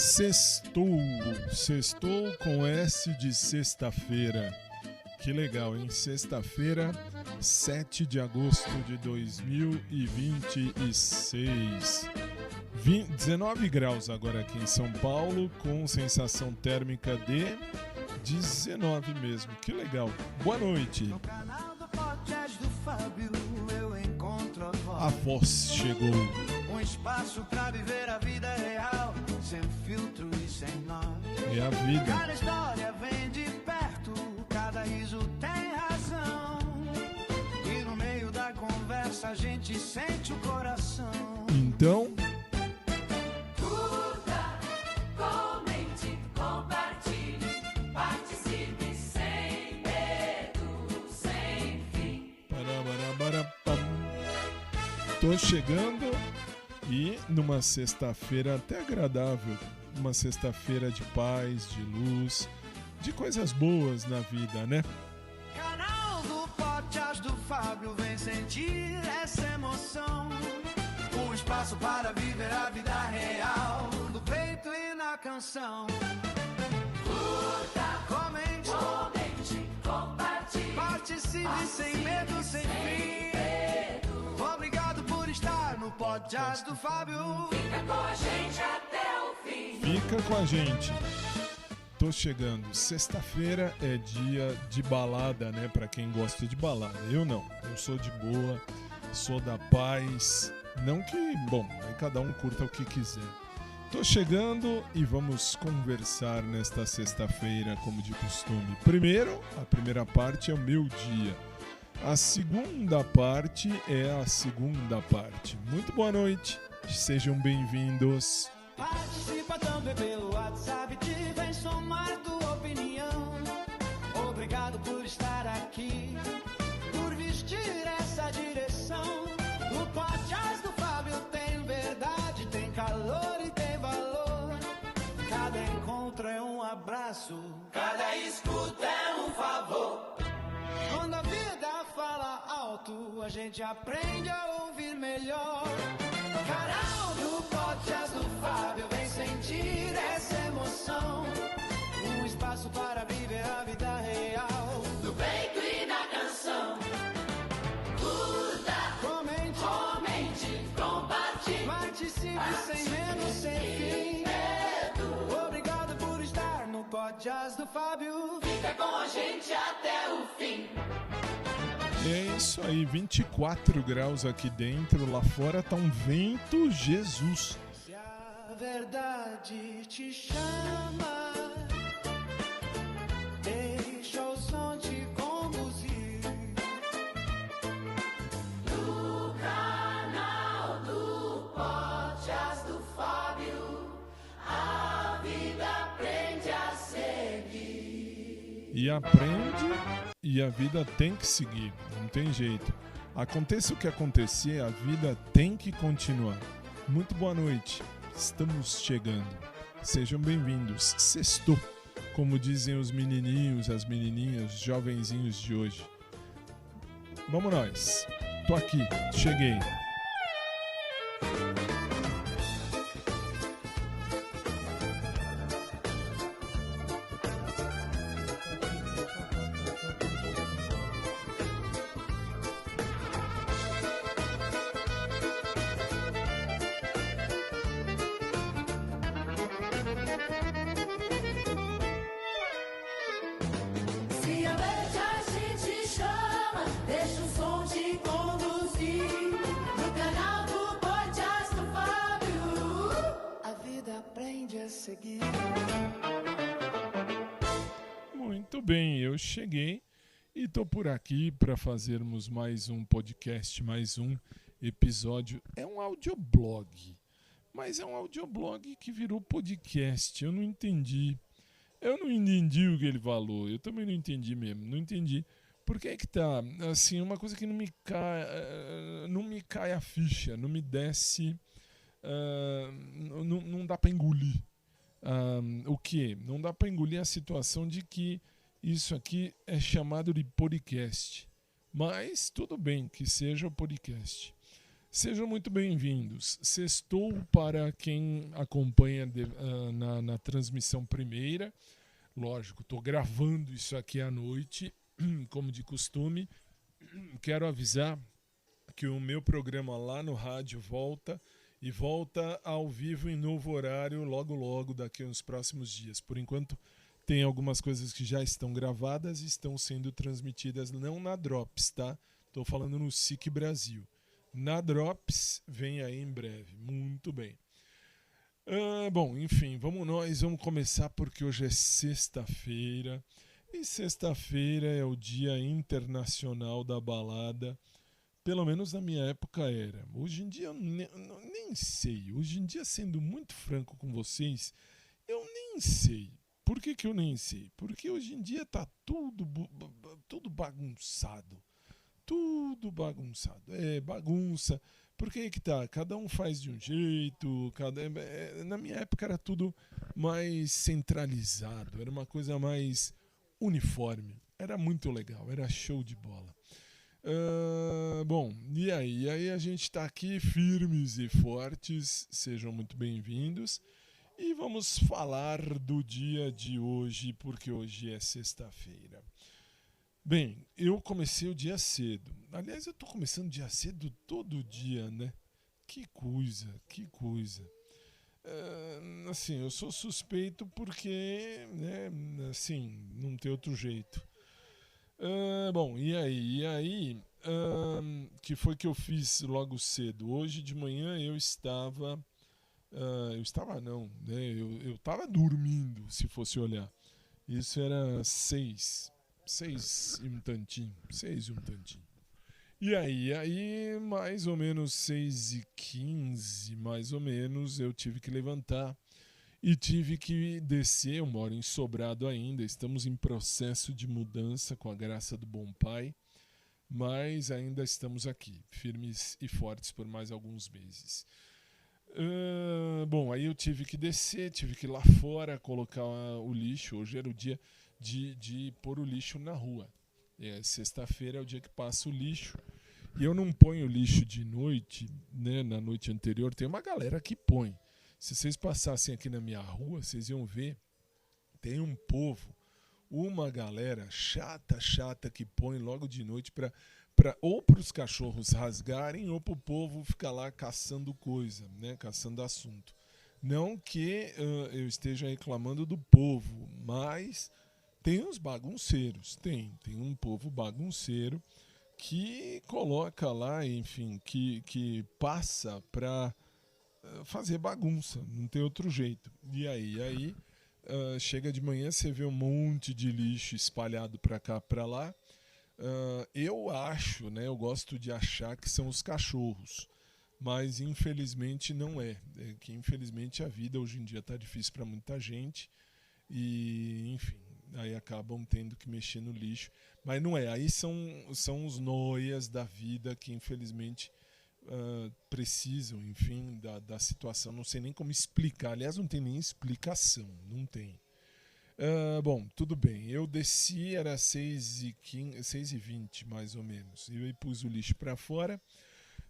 Sextou, sextou com S de sexta-feira. Que legal, hein? Sexta-feira, 7 de agosto de 2026. 19 graus agora aqui em São Paulo, com sensação térmica de 19 mesmo. Que legal. Boa noite. No canal do podcast do Fábio, eu encontro a voz. A voz chegou. Um espaço pra viver a vida real, sem filtro e sem nó. É a vida. Cada história vem de perto, cada riso tem razão. E no meio da conversa a gente sente o coração. Então, Curta, comente, compartilhe, participe sem medo, sem fim. tô chegando e numa sexta-feira até agradável. Uma sexta-feira de paz, de luz, de coisas boas na vida, né? Canal do podcast do Fábio, vem sentir essa emoção. Um espaço para viver a vida real, no peito e na canção. Curta, Comente, comente, compartilhe, participe sem medo, sem fim. Obrigado por estar no podcast do Fábio. fica com a gente até o fim. Fica com a gente. Tô chegando. Sexta-feira é dia de balada, né? Pra quem gosta de balada. Eu não. Eu sou de boa, sou da paz. Não que, bom, aí cada um curta o que quiser. Tô chegando e vamos conversar nesta sexta-feira, como de costume. Primeiro, a primeira parte é o meu dia. A segunda parte é a segunda parte. Muito boa noite. Sejam bem-vindos. Participa também pelo WhatsApp, te vem somar tua opinião. Obrigado por estar aqui, por vestir essa direção. O podcast do Fábio tem verdade, tem calor e tem valor. Cada encontro é um abraço, cada escuta é um favor. Quando a vida fala alto, a gente aprende a ouvir melhor. Canal do podcast do Fábio, vem sentir essa emoção. Um espaço para viver a vida real, No peito e na canção. Curta, comente, comente, compartilhe, participe sem medo, sem fim. Obrigado por estar no podcast do Fábio. fica com a gente até o fim. É isso aí, 24 graus aqui dentro, lá fora tá um vento, Jesus. Se a verdade te chama, deixa o som te conduzir. No canal do podcast do Fábio, a vida aprende a seguir. E aprende e a vida tem que seguir, não tem jeito. Aconteça o que acontecer, a vida tem que continuar. Muito boa noite, estamos chegando. Sejam bem-vindos. Sextou, como dizem os menininhos, as menininhas, jovenzinhos de hoje. Vamos nós. Tô aqui, cheguei. Se a verdade te chama, deixa o som te conduzir. No canal do podcast do Fábio. A vida aprende a seguir. Muito bem, eu cheguei e tô por aqui para fazermos mais um podcast, mais um episódio. É um audioblog, mas é um audioblog que virou podcast. Eu não entendi o que ele falou. Eu também não entendi mesmo, não entendi. Por que é que tá, assim, uma coisa que não me cai a ficha, não me desce, não dá para engolir. O que? Não dá para engolir a situação de que isso aqui é chamado de podcast. Mas tudo bem que seja o podcast. Sejam muito bem-vindos. Sextou para quem acompanha na transmissão primeira. Lógico, estou gravando isso aqui à noite, como de costume. Quero avisar que o meu programa lá no rádio volta e volta ao vivo em novo horário logo, daqui uns próximos dias. Por enquanto, tem algumas coisas que já estão gravadas e estão sendo transmitidas não na Drops, tá? Estou falando no SIC Brasil. Na Drops vem aí em breve. Muito bem. Bom, enfim, vamos começar porque hoje é sexta-feira. E sexta-feira é o Dia Internacional da Balada. Pelo menos na minha época era. Hoje em dia eu nem sei. Hoje em dia, sendo muito franco com vocês, eu nem sei. Por que eu nem sei? Porque hoje em dia tá tudo bagunçado. Tudo bagunçado. É bagunça. Porque aí que tá, cada um faz de um jeito, na minha época era tudo mais centralizado, era uma coisa mais uniforme. Era muito legal, era show de bola. Bom, e aí? E aí a gente está aqui firmes e fortes, sejam muito bem-vindos. E vamos falar do dia de hoje, porque hoje é sexta-feira. Bem, eu comecei o dia cedo. Aliás, eu tô começando o dia cedo todo dia, né? Que coisa. Assim, eu sou suspeito porque, né, assim, não tem outro jeito. Bom, e aí, que foi que eu fiz logo cedo? Hoje de manhã eu estava não, né? Eu estava dormindo, se fosse olhar. Isso era 6 e um tantinho. E aí, mais ou menos 6h15, mais ou menos, eu tive que levantar e tive que descer. Eu moro em Sobrado ainda, estamos em processo de mudança com a graça do bom pai, mas ainda estamos aqui, firmes e fortes por mais alguns meses. Bom, aí eu tive que descer, tive que ir lá fora colocar o lixo. Hoje era o dia de pôr o lixo na rua. Sexta-feira é o dia que passa o lixo. E eu não ponho lixo de noite, né? Na noite anterior tem uma galera que põe. Se vocês passassem aqui na minha rua, vocês iam ver, tem um povo, uma galera chata que põe logo de noite ou para os cachorros rasgarem ou para o povo ficar lá caçando coisa, né? Caçando assunto. Não que eu esteja reclamando do povo, mas tem uns bagunceiros, tem um povo bagunceiro que coloca lá, enfim, que passa para fazer bagunça, não tem outro jeito. E aí chega de manhã, você vê um monte de lixo espalhado para cá, para lá. Eu acho, né, eu gosto de achar que são os cachorros, mas infelizmente não é. É que infelizmente a vida hoje em dia está difícil para muita gente e, enfim, aí acabam tendo que mexer no lixo. Mas não é, aí são os noias da vida que infelizmente precisam, enfim, da situação. Não sei nem como explicar, aliás não tem nem explicação, não tem. Bom, tudo bem, eu desci, era 6h20 mais ou menos, e eu pus o lixo para fora,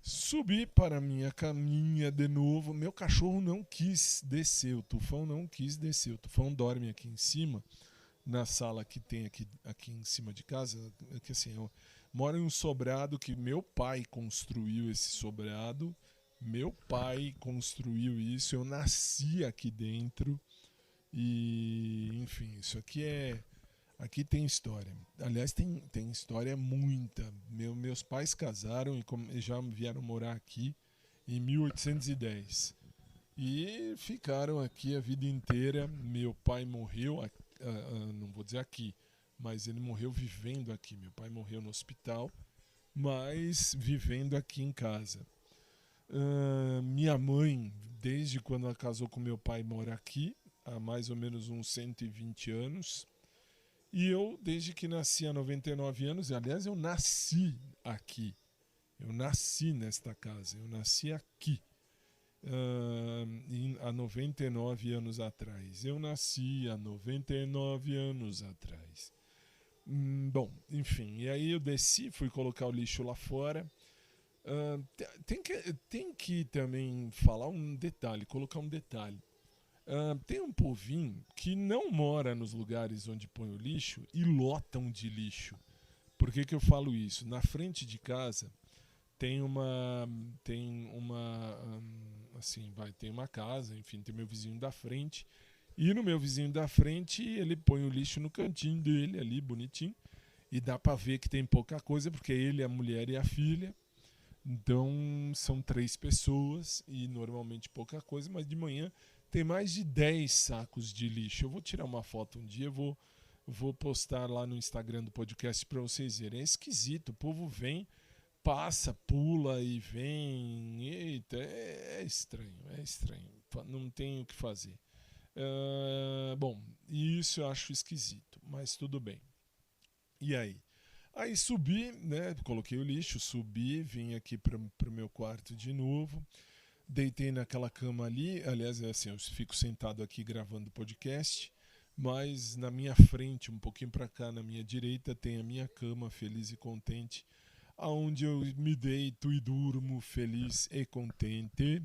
subi para a minha caminha de novo. Meu cachorro não quis descer, o Tufão não quis descer, o Tufão dorme aqui em cima, na sala que tem aqui em cima de casa, que assim, eu moro em um sobrado que meu pai construiu esse sobrado, meu pai construiu isso, eu nasci aqui dentro e, enfim, isso aqui aqui tem história. Aliás, tem história muita. Meus pais casaram e já vieram morar aqui em 1810 e ficaram aqui a vida inteira. Meu pai morreu, não vou dizer aqui, mas ele morreu vivendo aqui. Meu pai morreu no hospital, mas vivendo aqui em casa. Minha mãe, desde quando ela casou com meu pai, mora aqui há mais ou menos uns 120 anos. E eu, desde que nasci há 99 anos, e aliás eu nasci aqui, eu nasci nesta casa, eu nasci aqui há 99 anos atrás. Eu nasci há 99 anos atrás. Bom, enfim, e aí eu desci, fui colocar o lixo lá fora. Tem que também falar um detalhe, colocar um detalhe. Tem um povinho que não mora nos lugares onde põe o lixo e lotam de lixo. Por que eu falo isso? Na frente de casa tem uma casa, enfim, tem meu vizinho da frente. E no meu vizinho da frente, ele põe o lixo no cantinho dele ali, bonitinho. E dá pra ver que tem pouca coisa, porque é ele, a mulher e a filha. Então são 3 pessoas e normalmente pouca coisa, mas de manhã tem mais de 10 sacos de lixo. Eu vou tirar uma foto um dia, vou postar lá no Instagram do podcast para vocês verem. É esquisito, o povo vem, passa, pula e vem. Eita, é estranho. Não tem o que fazer. Bom, isso eu acho esquisito, mas tudo bem. E aí? Aí subi, né? Coloquei o lixo, subi, vim aqui pro meu quarto de novo. Deitei naquela cama ali. Aliás, é assim, eu fico sentado aqui gravando o podcast, mas na minha frente, um pouquinho para cá, na minha direita, tem a minha cama, feliz e contente, aonde eu me deito e durmo feliz e contente,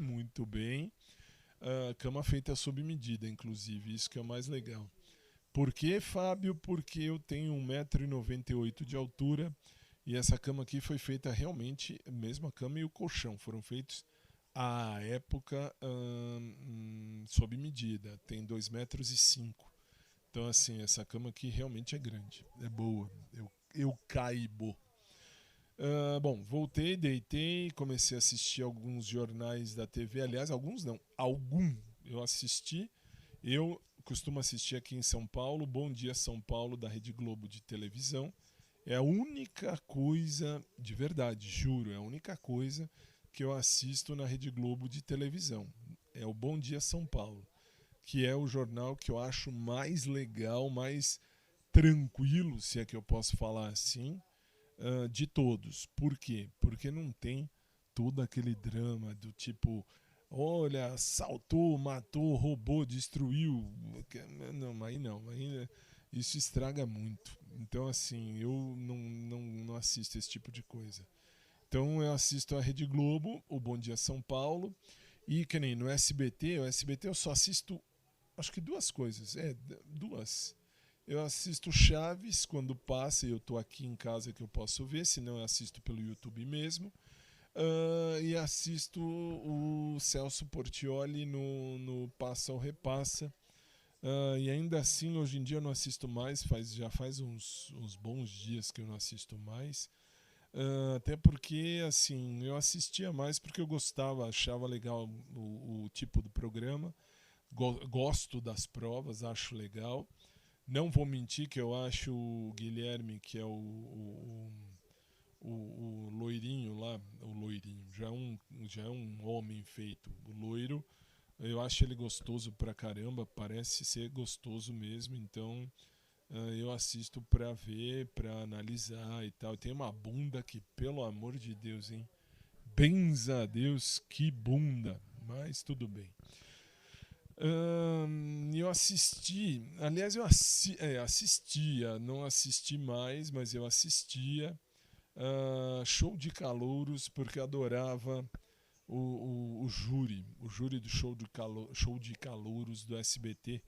muito bem. Cama feita sob medida, inclusive, isso que é o mais legal. Por que, Fábio? Porque eu tenho 1,98 m de altura e essa cama aqui foi feita realmente, mesmo a cama e o colchão foram feitos à época sob medida. Tem 2,5 m. Então, assim, essa cama aqui realmente é grande, é boa. Eu caibo. Bom, voltei, deitei, comecei a assistir alguns jornais da TV. Aliás, alguns não, algum eu assisti. Eu costumo assistir aqui em São Paulo, Bom Dia São Paulo, da Rede Globo de televisão. É a única coisa, de verdade, juro, é a única coisa que eu assisto na Rede Globo de televisão. É o Bom Dia São Paulo, que é o jornal que eu acho mais legal, mais tranquilo, se é que eu posso falar assim, de todos. Por quê? Porque não tem todo aquele drama do tipo... Olha, assaltou, matou, roubou, destruiu. Não, aí isso estraga muito. Então, assim, eu não assisto esse tipo de coisa. Então, eu assisto a Rede Globo, o Bom Dia São Paulo, e que nem no SBT, o SBT eu só assisto, acho que 2 coisas. 2. Eu assisto Chaves quando passa e eu tô aqui em casa que eu posso ver, senão eu assisto pelo YouTube mesmo. E assisto o Celso Portiolli no Passa ou Repassa. E ainda assim, hoje em dia eu não assisto mais, já faz uns bons dias que eu não assisto mais. Até porque, assim, eu assistia mais porque eu gostava, achava legal o tipo do programa. Gosto das provas, acho legal. Não vou mentir que eu acho o Guilherme, que é o loirinho lá, já é um homem feito, o loiro, eu acho ele gostoso pra caramba, parece ser gostoso mesmo, então eu assisto pra ver, pra analisar e tal. Tem uma bunda que, pelo amor de Deus, hein? Benza a Deus, que bunda, mas tudo bem. Eu assisti, aliás, assistia, não assisti mais, mas eu assistia Show de Calouros, porque adorava o júri do Show de Calouros do SBT.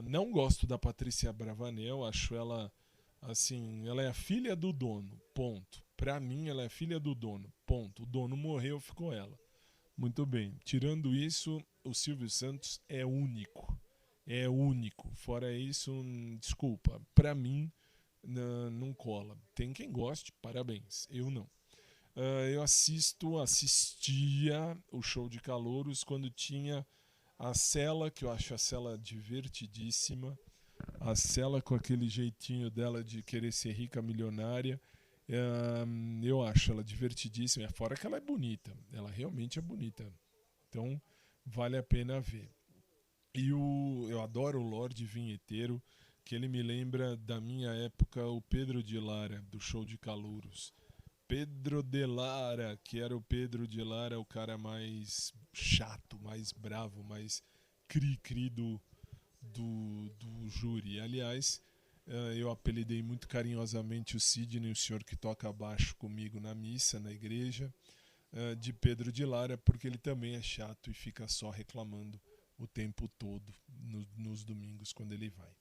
Não gosto da Patrícia Bravanel, acho ela, assim, ela é a filha do dono, ponto. Pra mim, ela é filha do dono, ponto. O dono morreu, ficou ela. Muito bem. Tirando isso, o Silvio Santos é único. É único. Fora isso, desculpa. Pra mim, não cola. Tem quem goste, parabéns. Eu não. Eu assistia o Show de Calouros quando tinha a Cela, que eu acho a Cela divertidíssima. A Cela com aquele jeitinho dela de querer ser rica, milionária. Eu acho ela divertidíssima. Fora que ela é bonita. Ela realmente é bonita. Então, vale a pena ver. E eu adoro o Lorde Vinheteiro, que ele me lembra da minha época o Pedro de Lara, do Show de Calouros. Pedro de Lara, que era o Pedro de Lara, o cara mais chato, mais bravo, mais cri-cri do júri. Aliás, Eu apelidei muito carinhosamente o Sidney, o senhor que toca baixo comigo na missa, na igreja, de Pedro de Lara, porque ele também é chato e fica só reclamando o tempo todo nos domingos quando ele vai.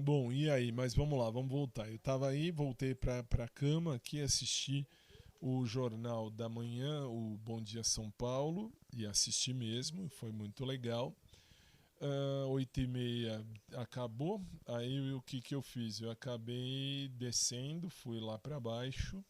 Bom, e aí? Mas vamos lá, vamos voltar. Eu tava aí, voltei pra cama aqui, assisti o Jornal da Manhã, o Bom Dia São Paulo, e assisti mesmo, foi muito legal. 8h30 acabou, aí o que eu fiz? Eu acabei descendo, fui lá pra baixo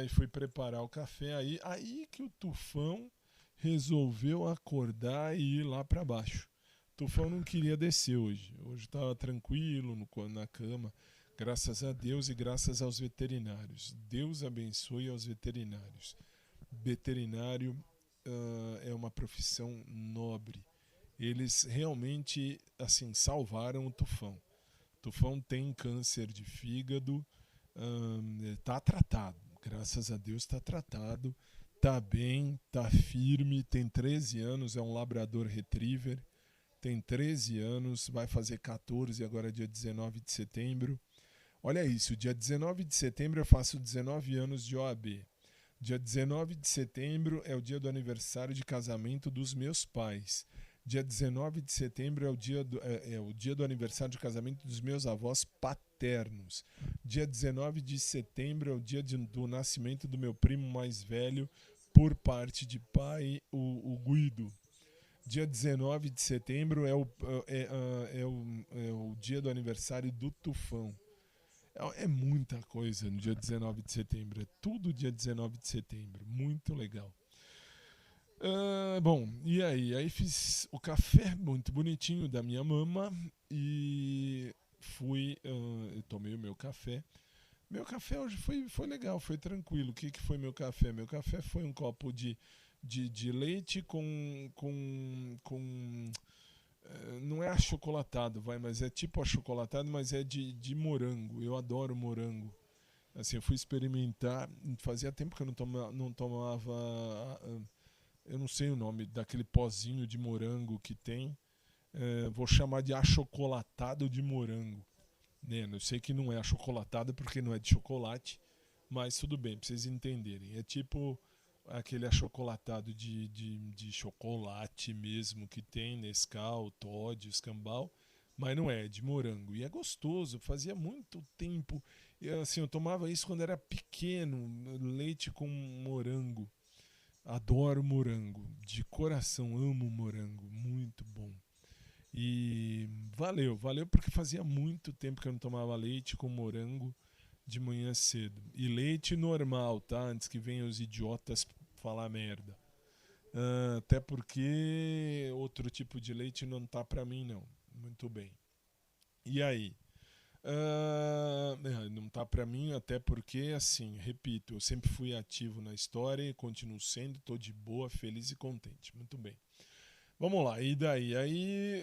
e fui preparar o café. Aí que o Tufão resolveu acordar e ir lá pra baixo. O Tufão não queria descer hoje. Hoje estava tranquilo na cama, graças a Deus e graças aos veterinários. Deus abençoe aos veterinários. Veterinário é uma profissão nobre. Eles realmente assim salvaram o Tufão. O Tufão tem câncer de fígado, está tratado. Graças a Deus está tratado. Está bem, está firme, tem 13 anos, é um labrador retriever. Tem 13 anos, vai fazer 14 agora dia 19 de setembro. Olha isso, dia 19 de setembro eu faço 19 anos de OAB. Dia 19 de setembro é o dia do aniversário de casamento dos meus pais. Dia 19 de setembro é o dia do aniversário de casamento dos meus avós paternos. Dia 19 de setembro é o dia do nascimento do meu primo mais velho, por parte de pai, o Guido. Dia 19 de setembro é o dia do aniversário do Tufão. É muita coisa no dia 19 de setembro. É tudo dia 19 de setembro. Muito legal. Bom, e aí? Aí fiz o café muito bonitinho da minha mama e fui. Eu tomei o meu café. Meu café hoje foi legal, foi tranquilo. O que foi meu café? Meu café foi um copo de leite com não é achocolatado, mas é tipo achocolatado, mas é de morango. Eu adoro morango. Assim, eu fui experimentar, fazia tempo que eu não tomava, eu não sei o nome daquele pozinho de morango que tem. Vou chamar de achocolatado de morango. Né? Eu sei que não é achocolatado porque não é de chocolate, mas tudo bem, pra vocês entenderem. É tipo aquele achocolatado de chocolate mesmo que tem Nescau, Toddy, Escambau, mas não é de morango. E é gostoso, fazia muito tempo. Assim, eu tomava isso quando era pequeno, leite com morango. Adoro morango, de coração amo morango, muito bom. E valeu porque fazia muito tempo que eu não tomava leite com morango de manhã cedo. E leite normal, tá? Antes que venham os idiotas falar merda. Até porque outro tipo de leite não tá pra mim, não. Muito bem. E aí? Não tá pra mim, até porque, assim, repito, eu sempre fui ativo na história e continuo sendo, tô de boa, feliz e contente. Muito bem. Vamos lá, e daí? Aí,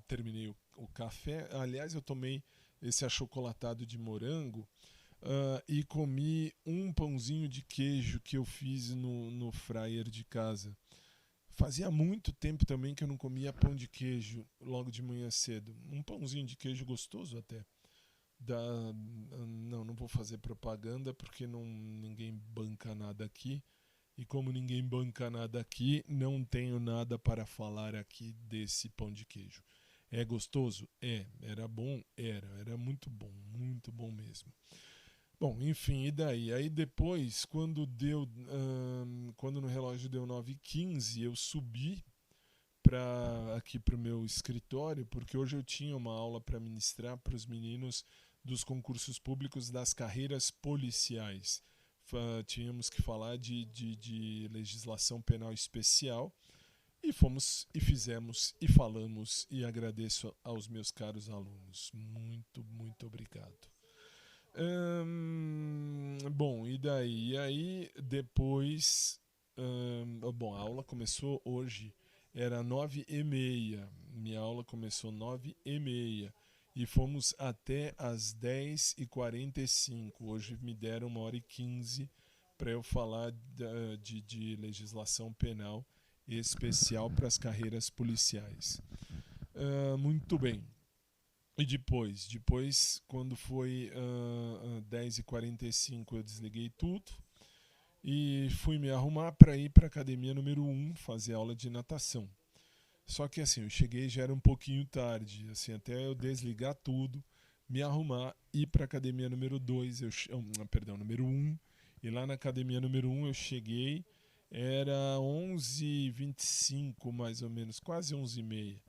terminei o café. Aliás, eu tomei esse achocolatado de morango e comi um pãozinho de queijo que eu fiz no fryer de casa. Fazia muito tempo também que eu não comia pão de queijo logo de manhã cedo. Um pãozinho de queijo gostoso até. Não vou fazer propaganda porque ninguém banca nada aqui. E como ninguém banca nada aqui, não tenho nada para falar aqui desse pão de queijo. É gostoso? Era bom? Era muito bom mesmo. Bom, enfim, e daí? Aí depois, quando no relógio deu 9h15, eu subi aqui para o meu escritório, porque hoje eu tinha uma aula para ministrar para os meninos dos concursos públicos das carreiras policiais. Tínhamos que falar de legislação penal especial e fomos e fizemos e falamos e agradeço aos meus caros alunos. Muito, muito obrigado. Bom, e daí? E aí depois, a aula começou hoje, era 9h30, minha aula começou 9h30 e fomos até às 10h45, hoje me deram 1h15 para eu falar de legislação penal especial para as carreiras policiais. Muito bem. E depois quando foi 10h45, eu desliguei tudo e fui me arrumar para ir para a academia número 1 fazer aula de natação. Só que assim, eu cheguei já era um pouquinho tarde, assim, até eu desligar tudo, me arrumar, ir para a academia número 2, número 1, e lá na academia número 1 eu cheguei, era 11h25 mais ou menos, quase 11h30.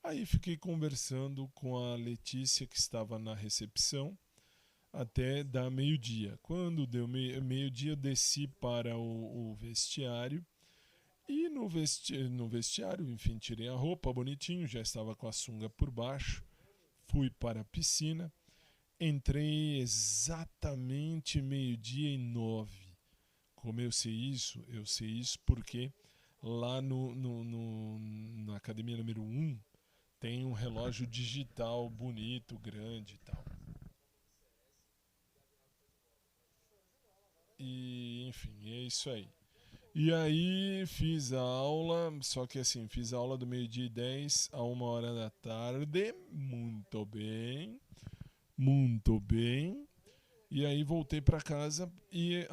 Aí fiquei conversando com a Letícia, que estava na recepção, até dar meio-dia. Quando deu meio-dia, eu desci para o vestiário. E no vestiário, enfim, tirei a roupa bonitinho, já estava com a sunga por baixo. Fui para a piscina. Entrei exatamente 12h09. Como eu sei isso? Eu sei isso porque lá na academia número 1 tem um relógio digital bonito, grande e tal. E, enfim, é isso aí. E aí fiz a aula, só que assim, fiz a aula do 12h10 a 1h da tarde. Muito bem, muito bem. E aí voltei para casa e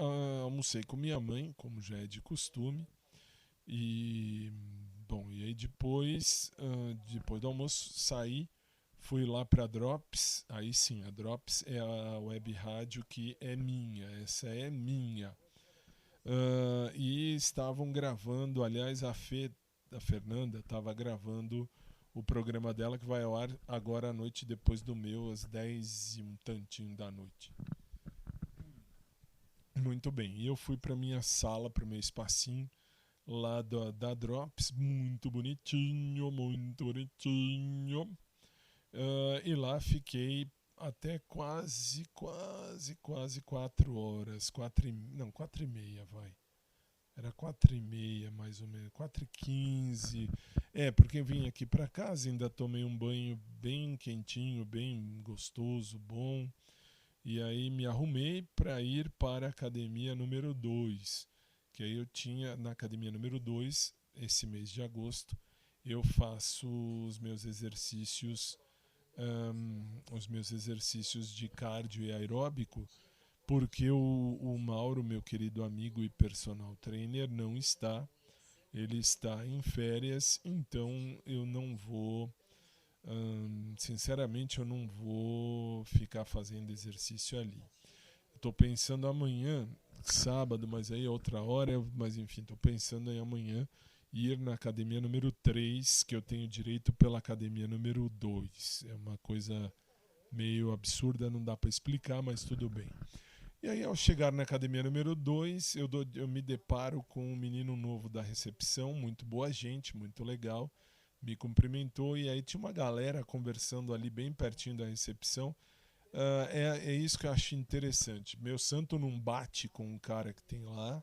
almocei com minha mãe, como já é de costume. E bom, e aí depois do almoço saí, fui lá para a Drops. Aí sim, a Drops é a web rádio que é minha, essa é minha. E estavam gravando, aliás, a Fernanda estava gravando o programa dela que vai ao ar agora à noite, depois do meu, às 10 e um tantinho da noite. Muito bem, e eu fui para minha sala, para o meu espacinho lá da Drops, muito bonitinho, muito bonitinho. E lá fiquei até quase 4 horas, 4h30, vai. Era 4h30 mais ou menos, 4h15. Porque eu vim aqui para casa, ainda tomei um banho bem quentinho, bem gostoso, bom. E aí me arrumei para ir para a academia número 2. Que aí eu tinha, na academia número 2, esse mês de agosto, eu faço os meus exercícios de cardio e aeróbico, porque o Mauro, meu querido amigo e personal trainer, não está. Ele está em férias, então eu não vou, sinceramente, eu não vou ficar fazendo exercício ali. Estou pensando amanhã, sábado, mas aí é outra hora, mas enfim, estou pensando em amanhã ir na academia número 3, que eu tenho direito pela academia número 2. É uma coisa meio absurda, não dá para explicar, mas tudo bem. E aí, ao chegar na academia número 2, eu me deparo com um menino novo da recepção, muito boa gente, muito legal, me cumprimentou, e aí tinha uma galera conversando ali bem pertinho da recepção. É isso que eu acho interessante. Meu santo não bate com um cara que tem lá.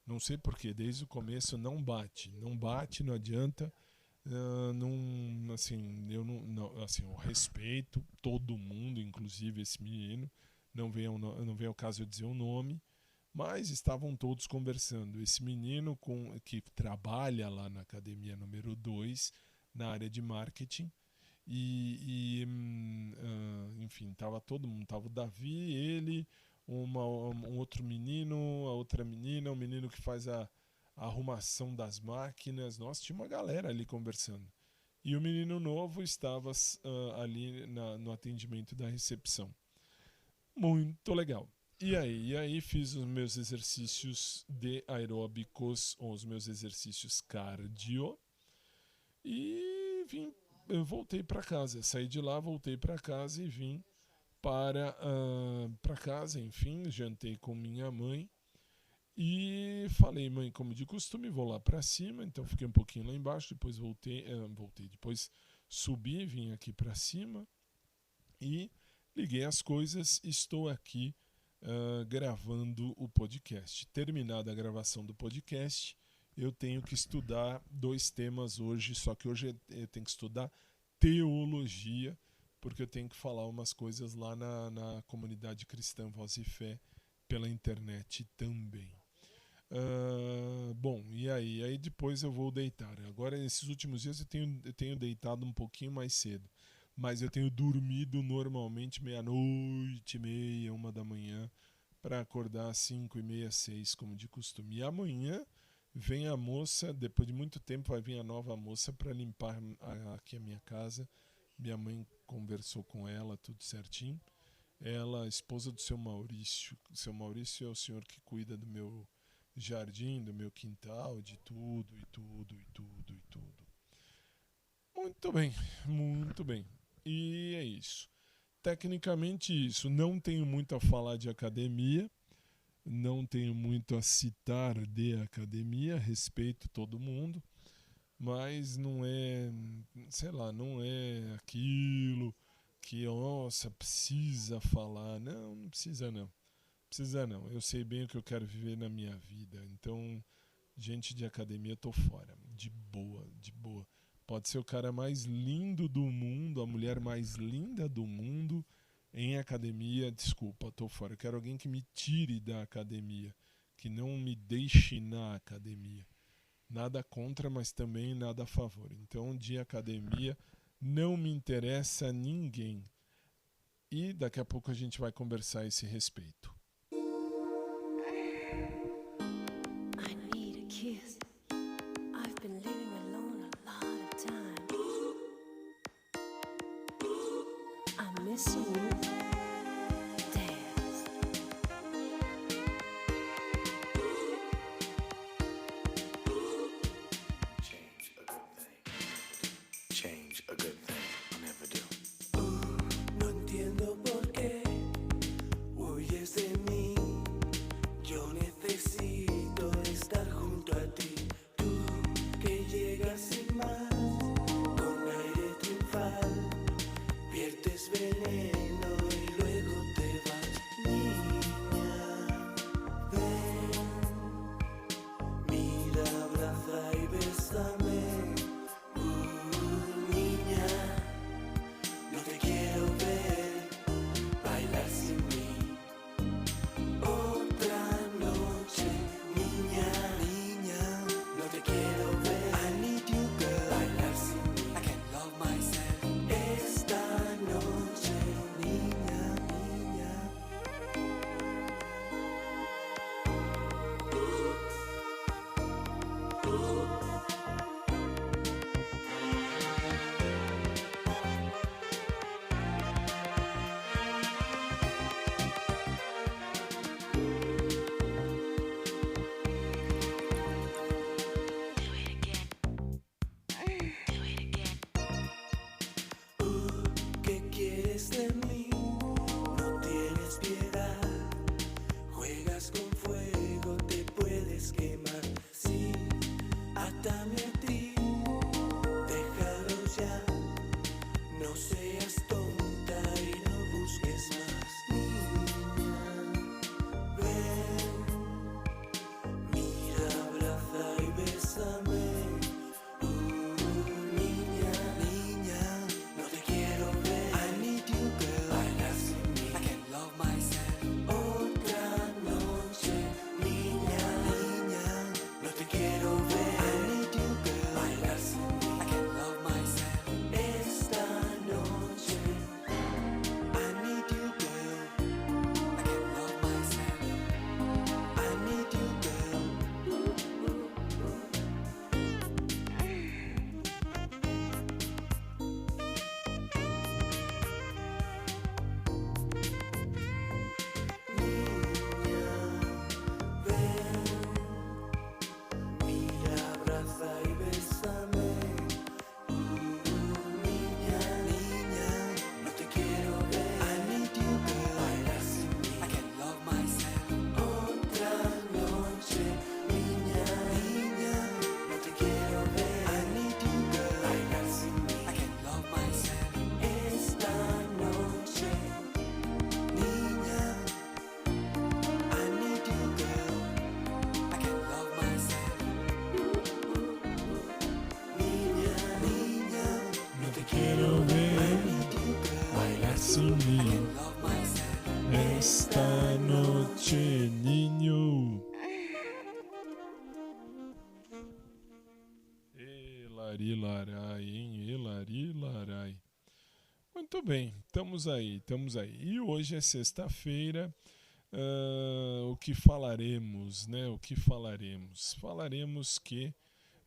Não sei porquê, desde o começo não bate, não adianta. Eu respeito todo mundo, inclusive esse menino. Não vem ao caso eu dizer o nome, mas estavam todos conversando. Esse menino que trabalha lá na academia número 2, na área de marketing. Enfim, estava todo mundo, estava o Davi, ele, um outro menino, a outra menina, um menino que faz a arrumação das máquinas. Nossa, tinha uma galera ali conversando. E o menino novo estava ali no atendimento da recepção. Muito legal. E aí fiz os meus exercícios de aeróbicos, ou os meus exercícios cardio, e eu voltei para casa. Saí de lá, voltei para casa e vim para casa, enfim, jantei com minha mãe e falei, mãe, como de costume, vou lá para cima. Então fiquei um pouquinho lá embaixo, depois voltei, depois subi, vim aqui para cima e liguei as coisas. Estou aqui gravando o podcast. Terminada a gravação do podcast, eu tenho que estudar 2 temas hoje, só que hoje eu tenho que estudar teologia, porque eu tenho que falar umas coisas lá na comunidade cristã Voz e Fé, pela internet também. Bom, e aí? Aí depois eu vou deitar. Agora, nesses últimos dias, eu tenho deitado um pouquinho mais cedo. Mas eu tenho dormido normalmente meia-noite, meia, 1 da manhã, para acordar às 5h30, 6, como de costume. E amanhã vem a moça, depois de muito tempo, vai vir a nova moça para limpar aqui a minha casa. Minha mãe conversou com ela, tudo certinho. Ela, esposa do seu Maurício. O seu Maurício é o senhor que cuida do meu jardim, do meu quintal, de tudo, e tudo, e tudo, e tudo. Muito bem, muito bem. E é isso. Tecnicamente isso. Não tenho muito a falar de academia, não tenho muito a citar de academia, respeito todo mundo, mas não é, sei lá, não é aquilo que, nossa, precisa falar. Não, não precisa não. Precisa não. Eu sei bem o que eu quero viver na minha vida. Então, gente de academia, tô fora. De boa, de boa. Pode ser o cara mais lindo do mundo, a mulher mais linda do mundo em academia. Desculpa, tô fora. Eu quero alguém que me tire da academia, que não me deixe na academia. Nada contra, mas também nada a favor. Então, de academia, não me interessa ninguém. E daqui a pouco a gente vai conversar a esse respeito. I need a kiss. I've been living alone a lot of time. I'm missing you. Dance. Change a good thing. Change a good thing. I'll never do. No entiendo por qué huyes de mí. Yo necesito estar junto a ti. Tú que llegas sin más, con aire triunfal, viertes veneno y luego te vas. Niña, ven, mira, abraza y bésame. Niña, no te quiero ver bailar sin mí. Otra noche, niña, niña, no te quiero ver. I need you, girl, bailar sin mí. I can't love myself. Esta noche, niña, niña. ¿Qué quieres de mí? No tienes piedad. Juegas con fuego, te puedes quemar. Sí, atame a ti. Déjalo ya. No seas tonta y no busques más. Niña, ven. Mira, abraza y bésame. Niña, niña, no te quiero ver. I need you, girl. Hilari, larai, hein? Hilari, larai. Muito bem, estamos aí. E hoje é sexta-feira. O que falaremos, né? O que falaremos? Falaremos que...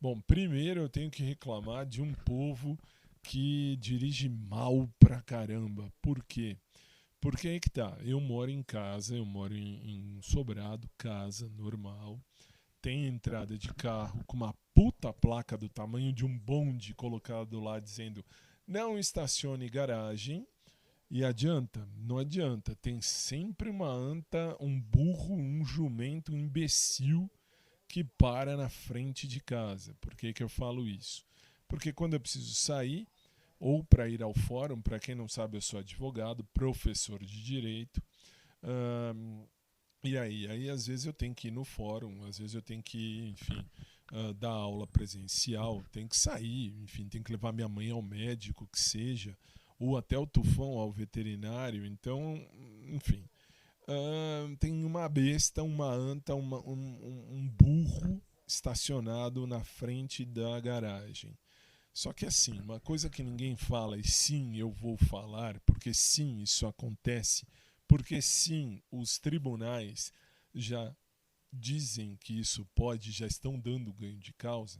Bom, primeiro eu tenho que reclamar de um povo que dirige mal pra caramba. Por quê? Porque aí que tá, eu moro em casa, eu moro em sobrado, casa normal, tem entrada de carro com uma puta placa do tamanho de um bonde colocado lá dizendo não estacione garagem, e adianta? Não adianta, tem sempre uma anta, um burro, um jumento, um imbecil que para na frente de casa. Por que que eu falo isso? Porque quando eu preciso sair, ou para ir ao fórum, para quem não sabe, eu sou advogado, professor de direito, e aí às vezes eu tenho que ir no fórum, às vezes eu tenho que, enfim, dar aula presencial, tenho que sair, enfim, tenho que levar minha mãe ao médico, que seja, ou até o tufão ao veterinário, então, enfim, tem uma besta, uma anta, um burro estacionado na frente da garagem. Só que assim, uma coisa que ninguém fala, e sim, eu vou falar, porque sim, isso acontece, porque sim, os tribunais já dizem que isso pode, já estão dando ganho de causa.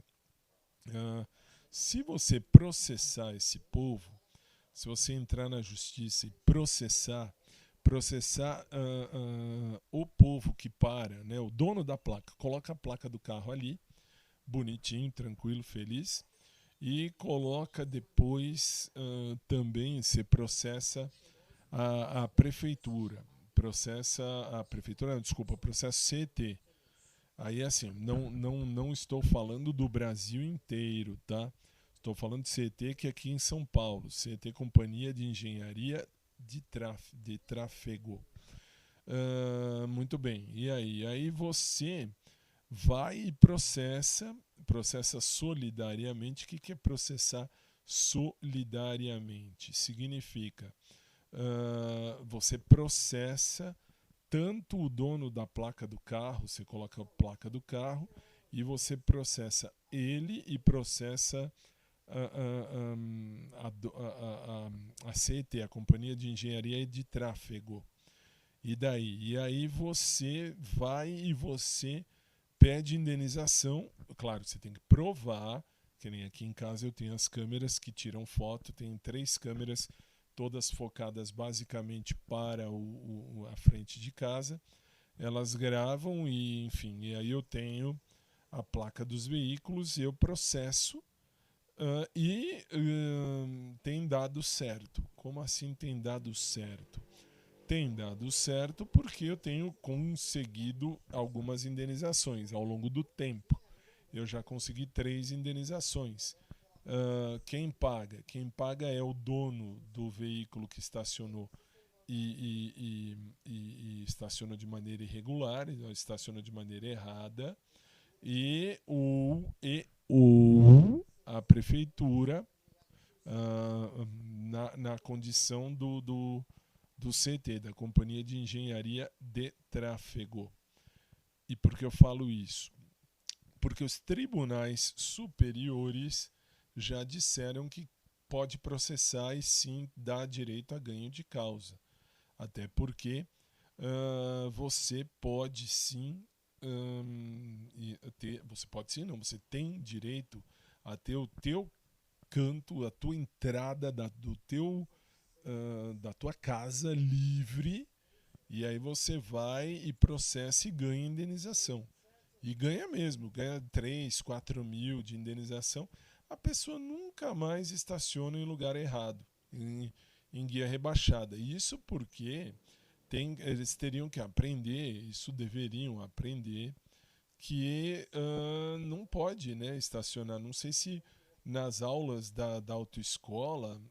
Se você processar esse povo, se você entrar na justiça e processar o povo que para, né, o dono da placa, coloca a placa do carro ali, bonitinho, tranquilo, feliz, e coloca depois também, você processa a prefeitura, processa CT. Aí assim, não estou falando do Brasil inteiro, tá? Estou falando de CT que é aqui em São Paulo, CT Companhia de Engenharia de Tráfego. Muito bem, e aí? Aí você vai e processa solidariamente. O que é processar solidariamente? Significa você processa tanto o dono da placa do carro, você coloca a placa do carro, e você processa ele e processa a CT, a Companhia de Engenharia de Tráfego. E daí? E aí você vai e você pede indenização. Claro, você tem que provar, que nem aqui em casa eu tenho as câmeras que tiram foto, tem 3 câmeras, todas focadas basicamente para a frente de casa. Elas gravam e, enfim, e aí eu tenho a placa dos veículos, eu processo tem dado certo. Como assim tem dado certo? Tem dado certo porque eu tenho conseguido algumas indenizações ao longo do tempo. Eu já consegui 3 indenizações. Quem paga? Quem paga é o dono do veículo que estacionou e estacionou de maneira irregular, estacionou de maneira errada, e a prefeitura na condição do CT, da Companhia de Engenharia de Tráfego. E por que eu falo isso? Porque os tribunais superiores já disseram que pode processar e sim dá direito a ganho de causa. Até porque você pode sim você tem direito a ter o teu canto, a tua entrada da tua casa livre, e aí você vai e processa e ganha indenização. E ganha mesmo, ganha 3, 4 mil de indenização. A pessoa nunca mais estaciona em lugar errado, em guia rebaixada. Isso porque eles teriam que aprender, isso deveriam aprender, que não pode, né, estacionar. Não sei se nas aulas da autoescola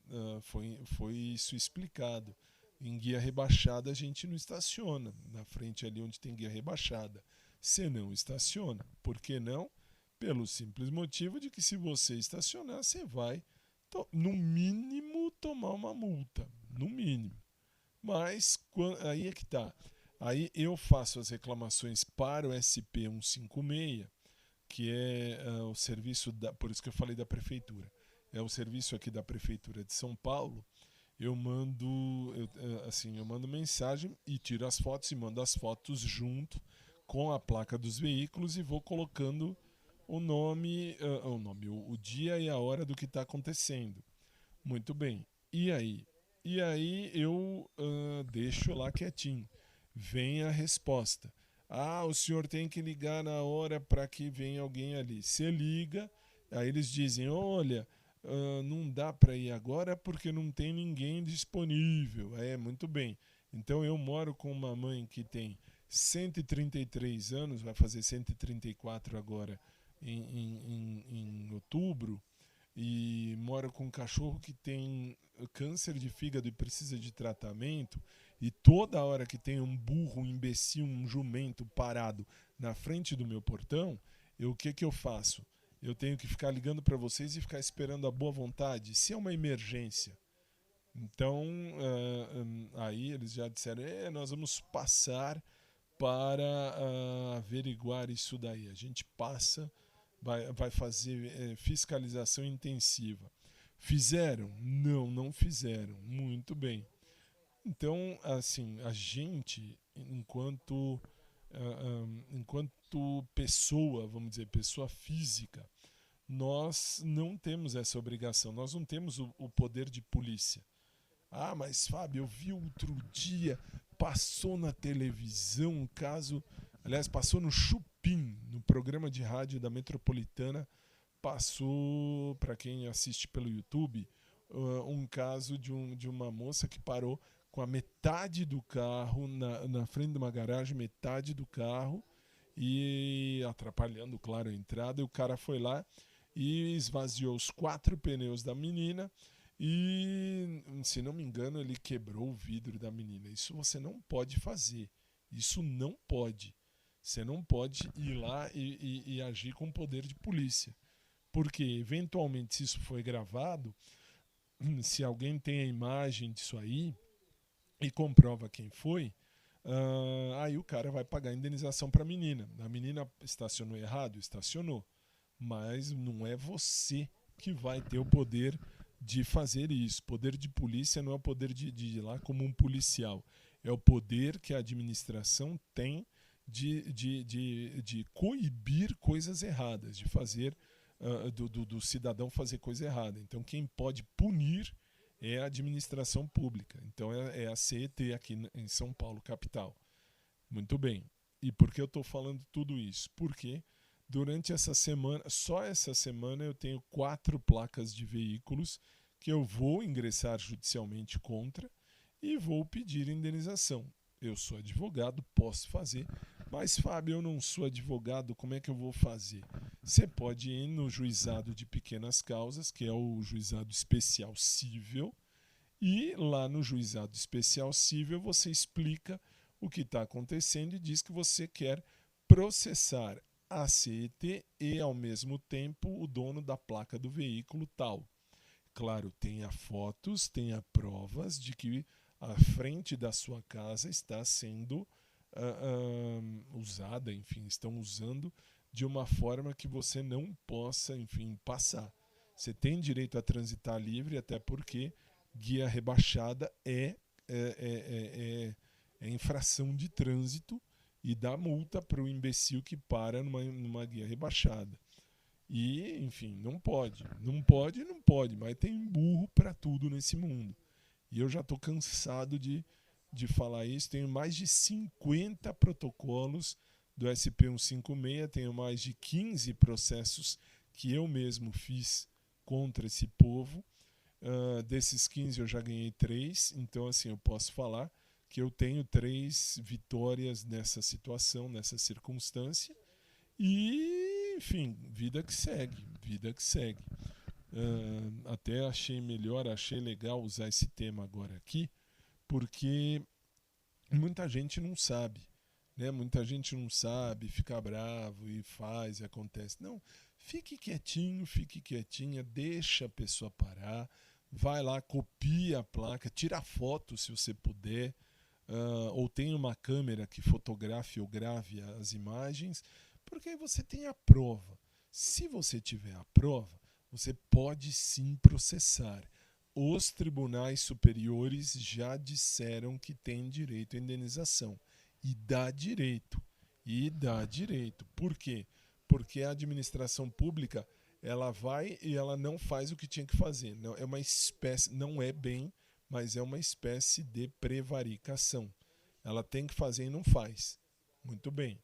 foi isso explicado. Em guia rebaixada a gente não estaciona, na frente ali onde tem guia rebaixada. Você não estaciona. Por que não? Pelo simples motivo de que se você estacionar, você vai, no mínimo, tomar uma multa. No mínimo. Mas aí é que tá. Aí eu faço as reclamações para o SP 156, que é o serviço por isso que eu falei da prefeitura. É o serviço aqui da prefeitura de São Paulo. Eu mando mensagem e tiro as fotos e mando as fotos junto com a placa dos veículos e vou colocando o o dia e a hora do que está acontecendo. Muito bem. E aí? E aí eu deixo lá quietinho. Vem a resposta. O senhor tem que ligar na hora para que venha alguém ali. Você liga, aí eles dizem, olha, não dá para ir agora porque não tem ninguém disponível. Muito bem. Então eu moro com uma mãe que tem 133 anos, vai fazer 134 agora em outubro, e moro com um cachorro que tem câncer de fígado e precisa de tratamento, e toda hora que tem um burro, um imbecil, um jumento parado na frente do meu portão, o que eu faço? Eu tenho que ficar ligando para vocês e ficar esperando a boa vontade, se é uma emergência. Então, aí eles já disseram, nós vamos passar para averiguar isso daí. A gente passa, vai fazer fiscalização intensiva. Fizeram? Não fizeram. Muito bem. Então, assim, a gente, enquanto pessoa, vamos dizer, pessoa física, nós não temos essa obrigação, nós não temos o poder de polícia. Mas Fábio, eu vi outro dia, passou na televisão um caso, aliás, passou no Chupim, no programa de rádio da Metropolitana, passou, para quem assiste pelo YouTube, um caso de uma moça que parou com a metade do carro na frente de uma garagem, metade do carro, e atrapalhando, claro, a entrada, e o cara foi lá e esvaziou os 4 pneus da menina e, se não me engano, ele quebrou o vidro da menina. Isso você não pode fazer. Isso não pode. Você não pode ir lá e agir com poder de polícia. Porque, eventualmente, se isso foi gravado, se alguém tem a imagem disso aí e comprova quem foi, aí o cara vai pagar a indenização para a menina. A menina estacionou errado? Estacionou. Mas não é você que vai ter o poder de fazer isso. Poder de polícia não é o poder de ir lá como um policial. É o poder que a administração tem de coibir coisas erradas, de fazer do cidadão fazer coisa errada. Então quem pode punir é a administração pública. Então é a CET aqui em São Paulo, capital. Muito bem. E por que eu estou falando tudo isso? Porque durante essa semana, só essa semana, eu tenho 4 placas de veículos que eu vou ingressar judicialmente contra e vou pedir indenização. Eu sou advogado, posso fazer, mas Fábio, eu não sou advogado, como é que eu vou fazer? Você pode ir no juizado de pequenas causas, que é o juizado especial cível, e lá no juizado especial cível você explica o que está acontecendo e diz que você quer processar a CET e, ao mesmo tempo, o dono da placa do veículo tal. Claro, tenha fotos, tenha provas de que a frente da sua casa está sendo usada, enfim, estão usando de uma forma que você não possa, enfim, passar. Você tem direito a transitar livre, até porque guia rebaixada é infração de trânsito e dá multa para o imbecil que para numa guia rebaixada. E, enfim, não pode, mas tem buro para tudo nesse mundo. E eu já estou cansado de falar isso. Tenho mais de 50 protocolos do SP156, tenho mais de 15 processos que eu mesmo fiz contra esse povo. Desses 15 eu já ganhei 3, então assim, eu posso falar que eu tenho 3 vitórias nessa situação, nessa circunstância. E, enfim, vida que segue. Até achei legal usar esse tema agora aqui, porque muita gente não sabe, né? Muita gente não sabe, fica bravo e faz e acontece. Não, fique quietinha, deixa a pessoa parar, vai lá, copia a placa, tira foto se você puder, ou tem uma câmera que fotografe ou grave as imagens, Porque aí você tem a prova. Se você tiver a prova, você pode sim processar. Os tribunais superiores já disseram que tem direito à indenização. E dá direito. E dá direito. Por quê? Porque a administração pública, ela vai e ela não faz o que tinha que fazer. Não, é uma espécie, não é bem, mas é uma espécie de prevaricação. Ela tem que fazer e não faz. Muito bem.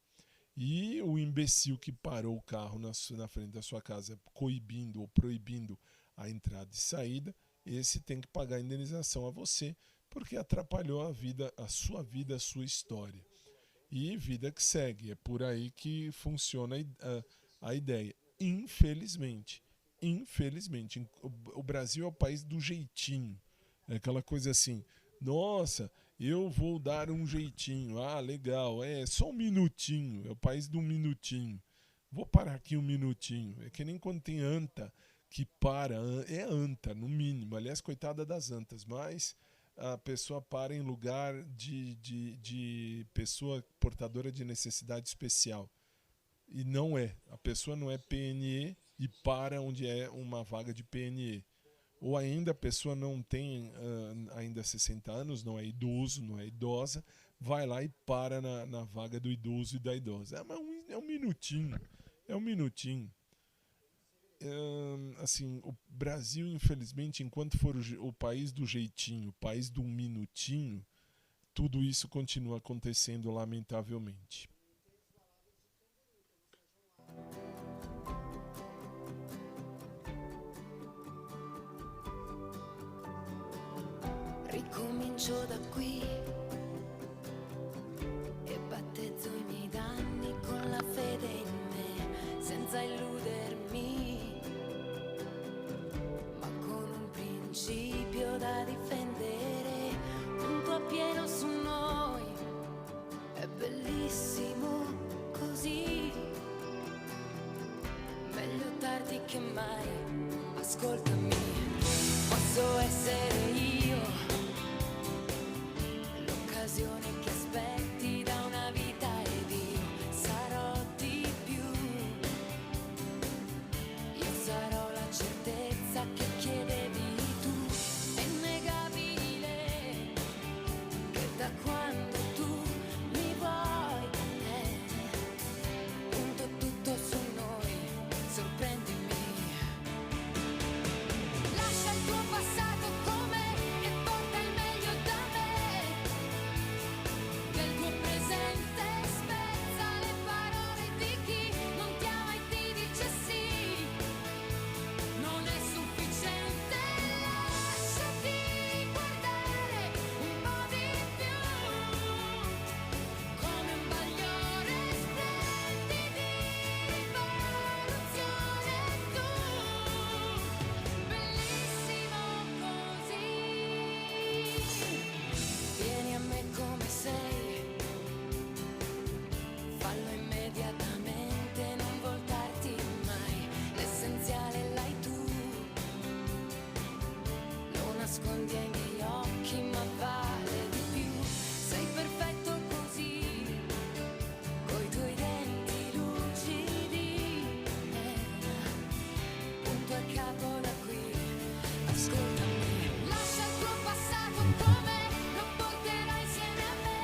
E o imbecil que parou o carro na frente da sua casa, coibindo ou proibindo a entrada e saída, esse tem que pagar a indenização a você, porque atrapalhou a sua vida, a sua história. E vida que segue. É por aí que funciona a ideia. Infelizmente. Infelizmente. O Brasil é o país do jeitinho. É aquela coisa assim, nossa, eu vou dar um jeitinho. Ah, legal, é só um minutinho. É o país do minutinho. Vou parar aqui um minutinho. É que nem quando tem anta que para. É anta, no mínimo. Aliás, coitada das antas. Mas a pessoa para em lugar de pessoa portadora de necessidade especial. E não é. A pessoa não é PNE e para onde é uma vaga de PNE. Ou ainda a pessoa não tem ainda 60 anos, não é idoso, não é idosa, vai lá e para na vaga do idoso e da idosa. Mas é um minutinho, é um minutinho. Assim, o Brasil, infelizmente, enquanto for o país do jeitinho, o país do minutinho, tudo isso continua acontecendo lamentavelmente. Ricomincio da qui e battezzo i miei danni con la fede in me, senza illudermi, ma con un principio da difendere, punto a pieno su noi, è bellissimo così, meglio tardi che mai, ascoltami, posso essere io. L'occasione che aspetti da una vita ed io sarò di più. Io sarò la certezza che chiedevi tu. È innegabile che da quando tu mi vuoi punto tutto su noi, sorprendimi. Lascia il tuo passato con me e porta il meglio da me. Del tuo presente spezza le parole di chi non ti ama e ti dice sì. Non è sufficiente, lasciati guardare un po' di più. Come un bagliore splendi di rivoluzione tu. Bellissimo così. Vieni a me come sei, fallo immediatamente, non voltarti mai, l'essenziale l'hai tu, non nascondi ai miei occhi ma vale di più, sei perfetto così, coi tuoi denti lucidi, punto a capo da qui, ascoltami, lascia il tuo passato con me, lo porterai insieme a me,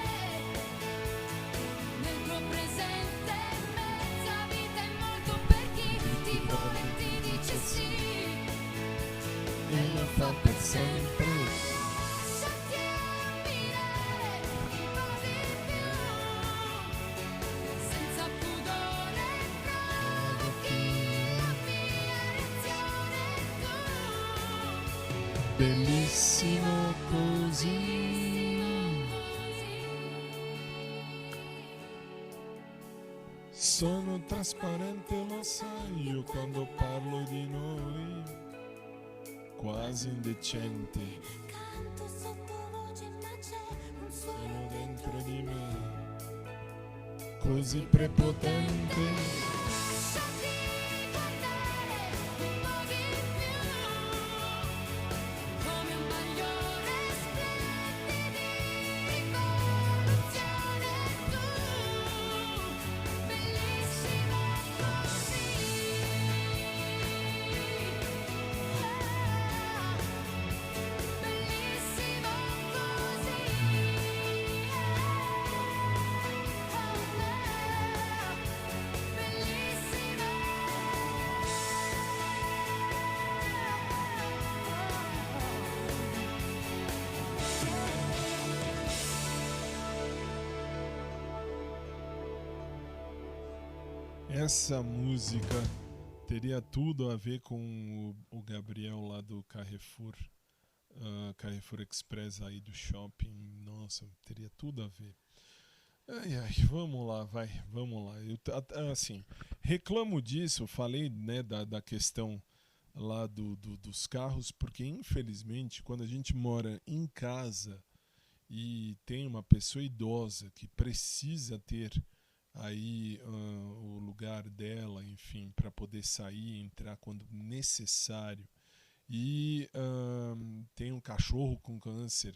nel tuo presente mezza vita e molto per chi ti vuole e ti dice sì, E lo fa per sempre. lasciati ammirare un po' di più, senza pudore provochi la mia reazione tu. Bellissimo così. Sono trasparente, lo sai, io quando parlo di noi, quasi indecente, Canto sottovoce ma c'è un sono suono dentro di me, così prepotente. lasciati guardare un po' di più, come un bagliore splendi di rivoluzione tu, bellissimo Essa música teria tudo a ver com o Gabriel lá do Carrefour, Carrefour Express aí do shopping. Nossa, teria tudo a ver. Ai, vamos lá, vamos lá. Assim, reclamo disso, falei, né, da questão lá dos carros, porque infelizmente quando a gente mora em casa e tem uma pessoa idosa que precisa ter aí o lugar dela, enfim, para poder sair e entrar quando necessário, e tem um cachorro com câncer,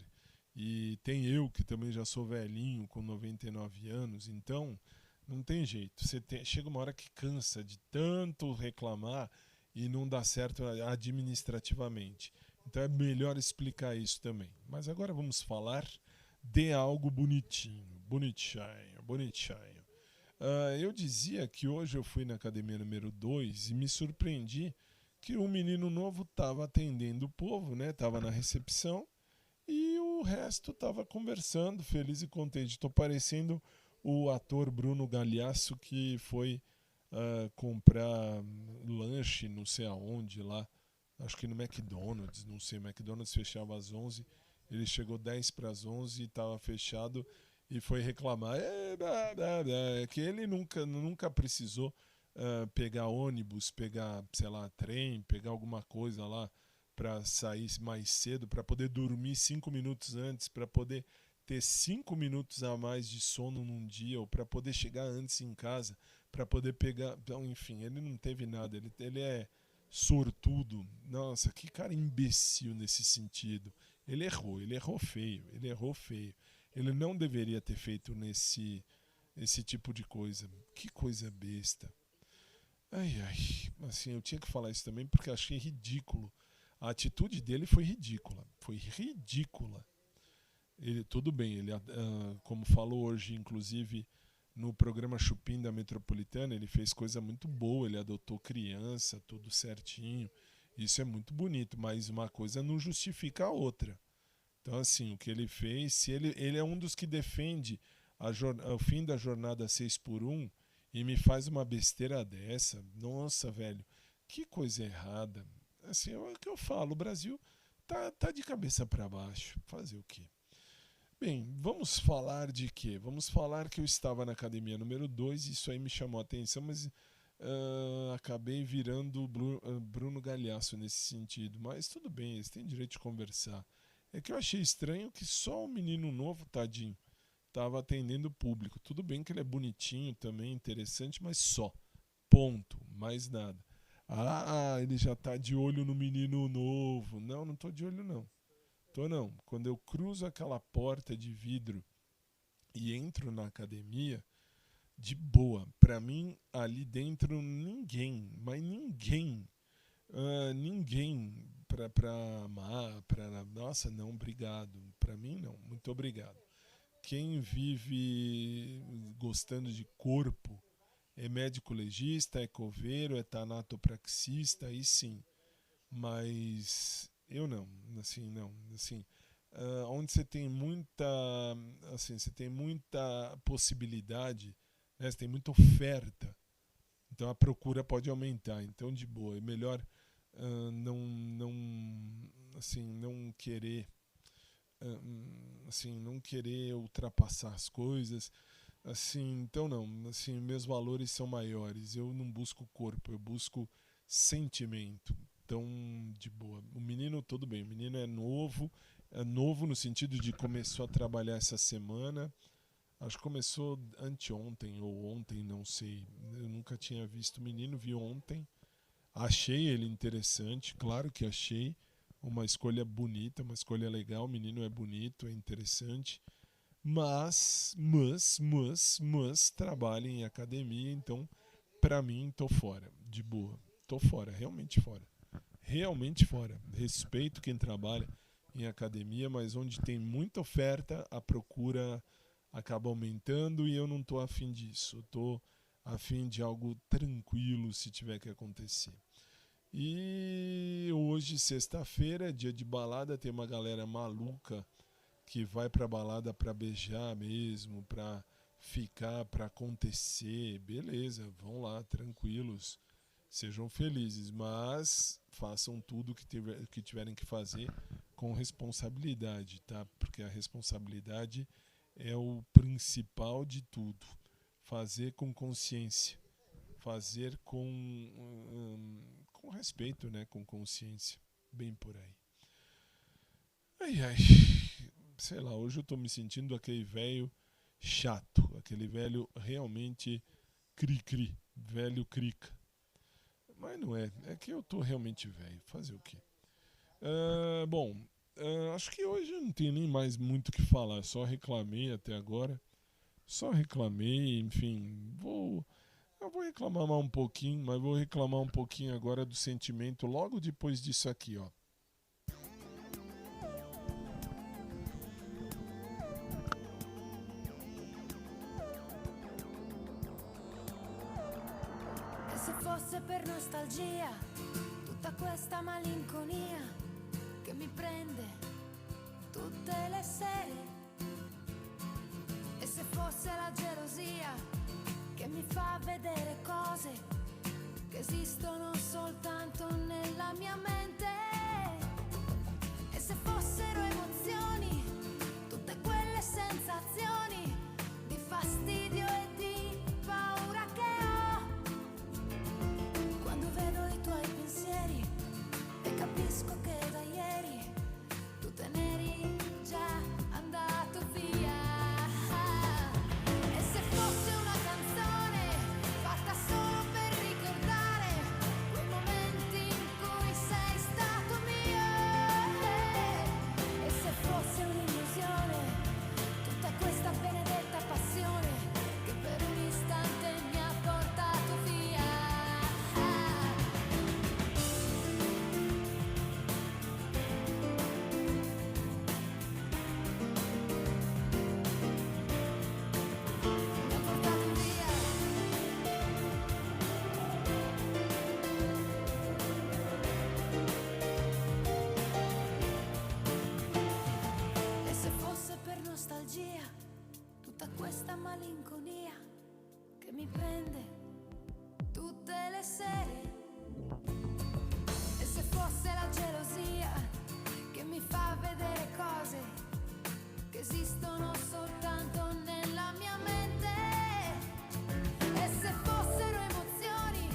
e tem eu que também já sou velhinho, com 99 anos, então não tem jeito. Chega uma hora que cansa de tanto reclamar e não dá certo administrativamente. Então é melhor explicar isso também. Mas agora vamos falar de algo bonitinho, bonitinho. Eu dizia que hoje eu fui na academia número 2 e me surpreendi que um menino novo estava atendendo o povo, né? Estava na recepção e o resto estava conversando, feliz e contente. Estou parecendo o ator Bruno Galhaço que foi comprar lanche não sei aonde lá, acho que no McDonald's, não sei, McDonald's fechava às 11, ele chegou 10 para as 11 e estava fechado e foi reclamar. É que ele nunca precisou pegar ônibus, pegar, sei lá, trem, pegar alguma coisa lá para sair mais cedo, para poder dormir 5 minutos antes, para poder ter 5 minutos a mais de sono num dia, ou para poder chegar antes em casa, para poder pegar. Então, enfim, ele não teve nada, ele é sortudo. Nossa, que cara imbecil nesse sentido. Ele errou feio. Ele não deveria ter feito esse tipo de coisa. Que coisa besta. Ai, assim, eu tinha que falar isso também porque achei ridículo. A atitude dele foi ridícula. Tudo bem, ele, como falou hoje, inclusive, no programa Chupim da Metropolitana, ele fez coisa muito boa, ele adotou criança, tudo certinho. Isso é muito bonito, mas uma coisa não justifica a outra. Então, assim, o que ele fez, se ele é um dos que defende o fim da jornada 6x1 e me faz uma besteira dessa, nossa, velho, que coisa errada. Assim, é o que eu falo, o Brasil tá de cabeça para baixo. Fazer o quê? Bem, vamos falar de quê? Vamos falar que eu estava na academia número 2, isso aí me chamou a atenção, mas acabei virando Bruno Galhaço nesse sentido. Mas tudo bem, eles têm direito de conversar. É que eu achei estranho que só o menino novo, tadinho, estava atendendo o público. Tudo bem que ele é bonitinho também, interessante, mas só. Ponto. Mais nada. Ele já tá de olho no menino novo. Não tô de olho não. Tô não. Quando eu cruzo aquela porta de vidro e entro na academia, de boa. Pra mim, ali dentro, ninguém, mas ninguém, ninguém pra amar, nossa, não, obrigado. Pra mim, não. Muito obrigado. Quem vive gostando de corpo é médico legista, é coveiro, é tanatopraxista, aí sim. Mas eu não, assim, não, assim, onde você tem muita possibilidade, né, você tem muita oferta, então a procura pode aumentar. Então, de boa, é melhor não querer, não querer ultrapassar as coisas. Assim, então não, assim, meus valores são maiores. Eu não busco corpo, eu busco sentimento. Então, de boa. O menino, tudo bem, o menino é novo no sentido de começou a trabalhar essa semana. Acho que começou anteontem ou ontem, não sei. Eu nunca tinha visto o menino, vi ontem. Achei ele interessante, claro que achei. Uma escolha bonita, uma escolha legal. O menino é bonito, é interessante. Mas trabalha em academia, então pra mim tô fora, de boa, tô fora, realmente fora. Respeito quem trabalha em academia, mas onde tem muita oferta, a procura acaba aumentando e eu não tô afim disso, eu tô afim de algo tranquilo se tiver que acontecer. E hoje, sexta-feira, é dia de balada, tem uma galera maluca que vai pra balada pra beijar mesmo, pra ficar para acontecer, beleza, vão lá, tranquilos, sejam felizes, mas façam tudo que tiverem que fazer com responsabilidade, tá? Porque a responsabilidade é o principal de tudo. Fazer com consciência, fazer com respeito, né? Com consciência, bem por aí. Ai, sei lá, hoje eu tô me sentindo aquele velho chato, aquele velho realmente cri-cri, velho crica. Mas não é, é que eu tô realmente velho, fazer o quê? Bom, acho que hoje eu não tenho nem mais muito o que falar, só reclamei até agora, enfim, eu vou reclamar mais um pouquinho, mas vou reclamar um pouquinho agora do sentimento logo depois disso aqui, ó. E se fosse per nostalgia, tutta questa malinconia che mi prende tutte le sere. E se fosse la gelosia che mi fa vedere cose che esistono soltanto nella mia mente. E se fossero emozioni, tutte quelle sensazioni di fastidio e di paura che ho quando vedo i tuoi pensieri e capisco che da ieri tu te n'eri già andato via. E se fosse una canzone fatta solo per ricordare quei momenti in cui sei stato mio. E se fosse un'illusione, tutta questa benedetta passione che per un istante mi ha portato via. Mi ha portato via. E se fosse per nostalgia, tutta questa malinconia che mi prende tutte le sere. E se fosse la gelosia che mi fa vedere cose che esistono soltanto nella mia mente. E se fossero emozioni,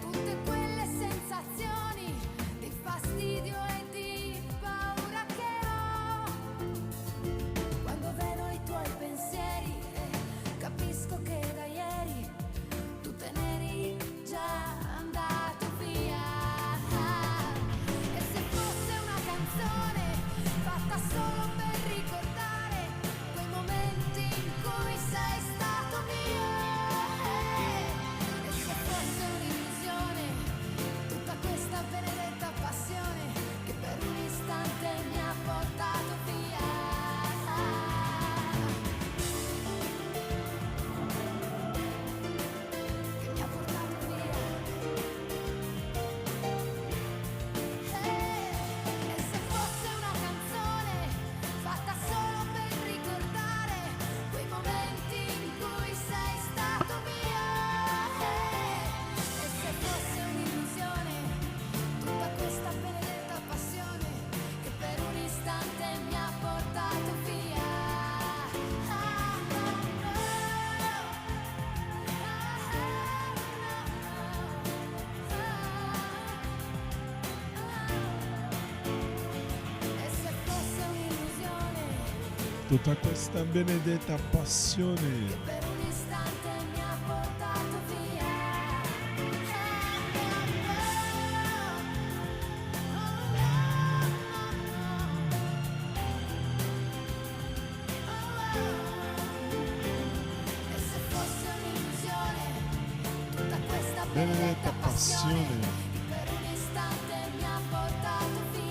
tutte quelle sensazioni di fastidio e di paura che ho quando vedo i tuoi pensieri e capisco che da ieri tu te n'eri già andato via. E se fosse una canzone fatta solo per ricordare quei momenti in cui sei stato mio. E se fosse un'illusione, tutta questa benedetta passione che per un istante mi ha portato via. Che mi ha portato via. E se fosse una canzone fatta solo per ricordare quei momenti in cui sei stato mio. E se fosse un'illusione, tutta questa benedetta passione che per un istante mi ha portato via. E se fosse un'illusione Tutta questa benedetta passione. per un istante mi ha portato via. E se fosse un'illusione, tutta questa benedetta passione che per un istante mi ha portato via.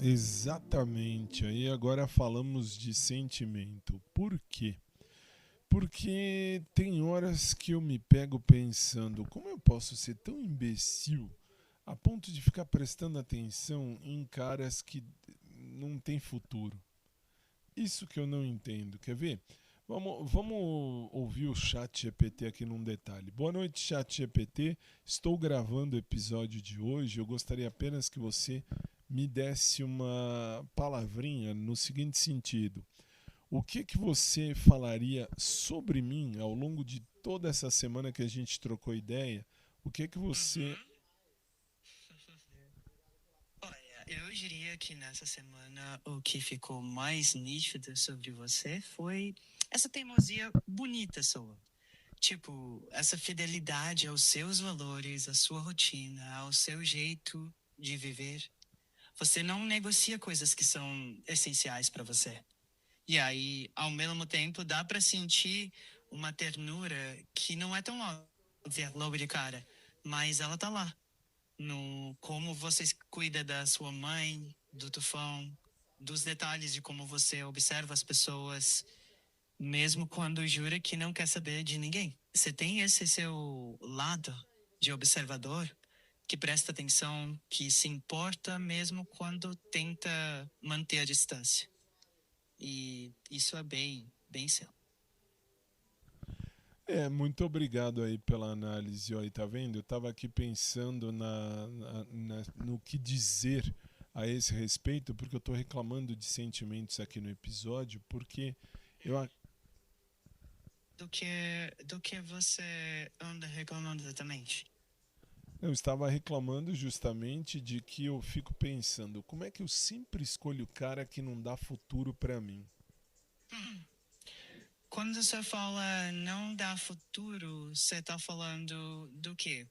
Exatamente. Aí agora falamos de sentimento. Por quê? Porque tem horas que eu me pego pensando, como eu posso ser tão imbecil a ponto de ficar prestando atenção em caras que não têm futuro? Isso que eu não entendo. Quer ver? Vamos ouvir o Chat GPT aqui num detalhe. Boa noite, Chat GPT. Estou gravando o episódio de hoje. Eu gostaria apenas que você me desse uma palavrinha no seguinte sentido. O que você falaria sobre mim ao longo de toda essa semana que a gente trocou ideia? O que você... Olha, eu diria que nessa semana o que ficou mais nítido sobre você foi essa teimosia bonita sua. Tipo, essa fidelidade aos seus valores, à sua rotina, ao seu jeito de viver. Você não negocia coisas que são essenciais para você. E aí, ao mesmo tempo, dá pra sentir uma ternura que não é tão óbvia logo de cara, mas ela tá lá. No como você cuida da sua mãe, do tufão, dos detalhes de como você observa as pessoas, mesmo quando jura que não quer saber de ninguém. Você tem esse seu lado de observador que presta atenção, que se importa mesmo quando tenta manter a distância. E isso é bem seu. Muito obrigado aí pela análise. Ó, tá vendo? Eu estava aqui pensando no que dizer a esse respeito, porque eu estou reclamando de sentimentos aqui no episódio, porque eu, Do que você anda reclamando exatamente? eu estava reclamando justamente de que eu fico pensando, como é que eu sempre escolho o cara que não dá futuro para mim? Quando você fala não dá futuro, você tá falando do quê?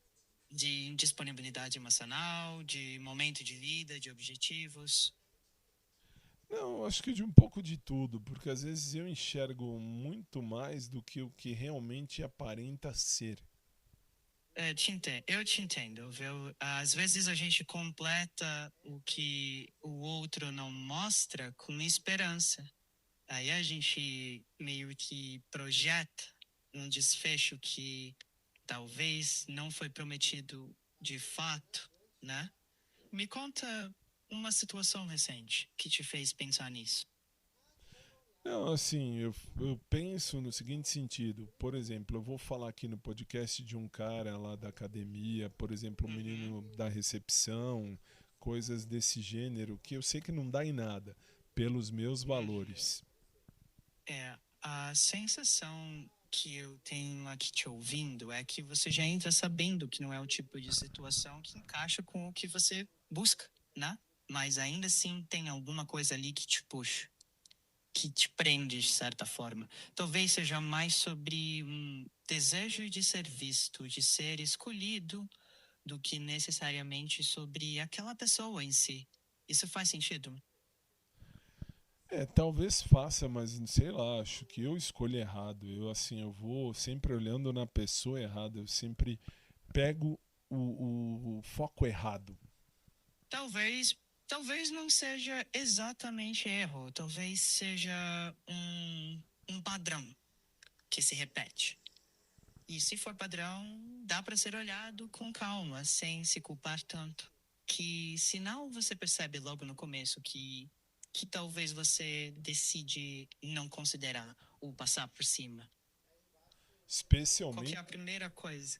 De disponibilidade emocional, de momento de vida, de objetivos? Não, acho que de um pouco de tudo, porque às vezes eu enxergo muito mais do que o que realmente aparenta ser. Eu te entendo, viu? Às vezes a gente completa o que o outro não mostra com esperança. Aí a gente meio que projeta um desfecho que talvez não foi prometido de fato, né? Me conta uma situação recente que te fez pensar nisso. Não, assim, eu penso no seguinte sentido. Por exemplo, eu vou falar aqui no podcast de um cara lá da academia, por exemplo, um menino da recepção, coisas desse gênero, que eu sei que não dá em nada, pelos meus valores. A sensação que eu tenho aqui te ouvindo é que você já entra sabendo que não é o tipo de situação que encaixa com o que você busca, né? Mas ainda assim tem alguma coisa ali que te puxa, que te prende de certa forma. Talvez seja mais sobre um desejo de ser visto, de ser escolhido, do que necessariamente sobre aquela pessoa em si. Isso faz sentido? Talvez faça, mas sei lá, acho que eu escolho errado. Eu assim, eu vou sempre olhando na pessoa errada, eu sempre pego o foco errado. Talvez não seja exatamente erro, talvez seja um padrão que se repete. E se for padrão, dá para ser olhado com calma, sem se culpar tanto. Que sinal você percebe logo no começo que talvez você decide não considerar ou passar por cima? Qual que Especialmente. é a primeira coisa?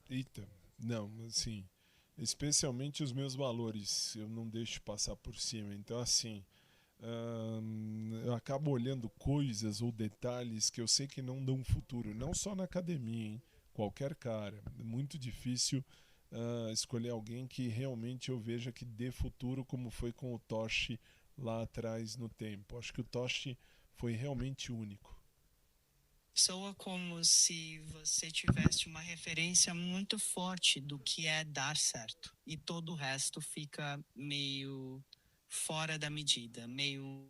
Eita, não, assim, especialmente os meus valores, eu não deixo passar por cima. Então, assim, eu acabo olhando coisas ou detalhes que eu sei que não dão futuro, não só na academia, hein? Qualquer cara. É muito difícil escolher alguém que realmente eu veja que dê futuro, como foi com o Toshi lá atrás no tempo. Acho que o Toshi foi realmente único. Soa como se você tivesse uma referência muito forte do que é dar certo. E todo o resto fica meio fora da medida, meio,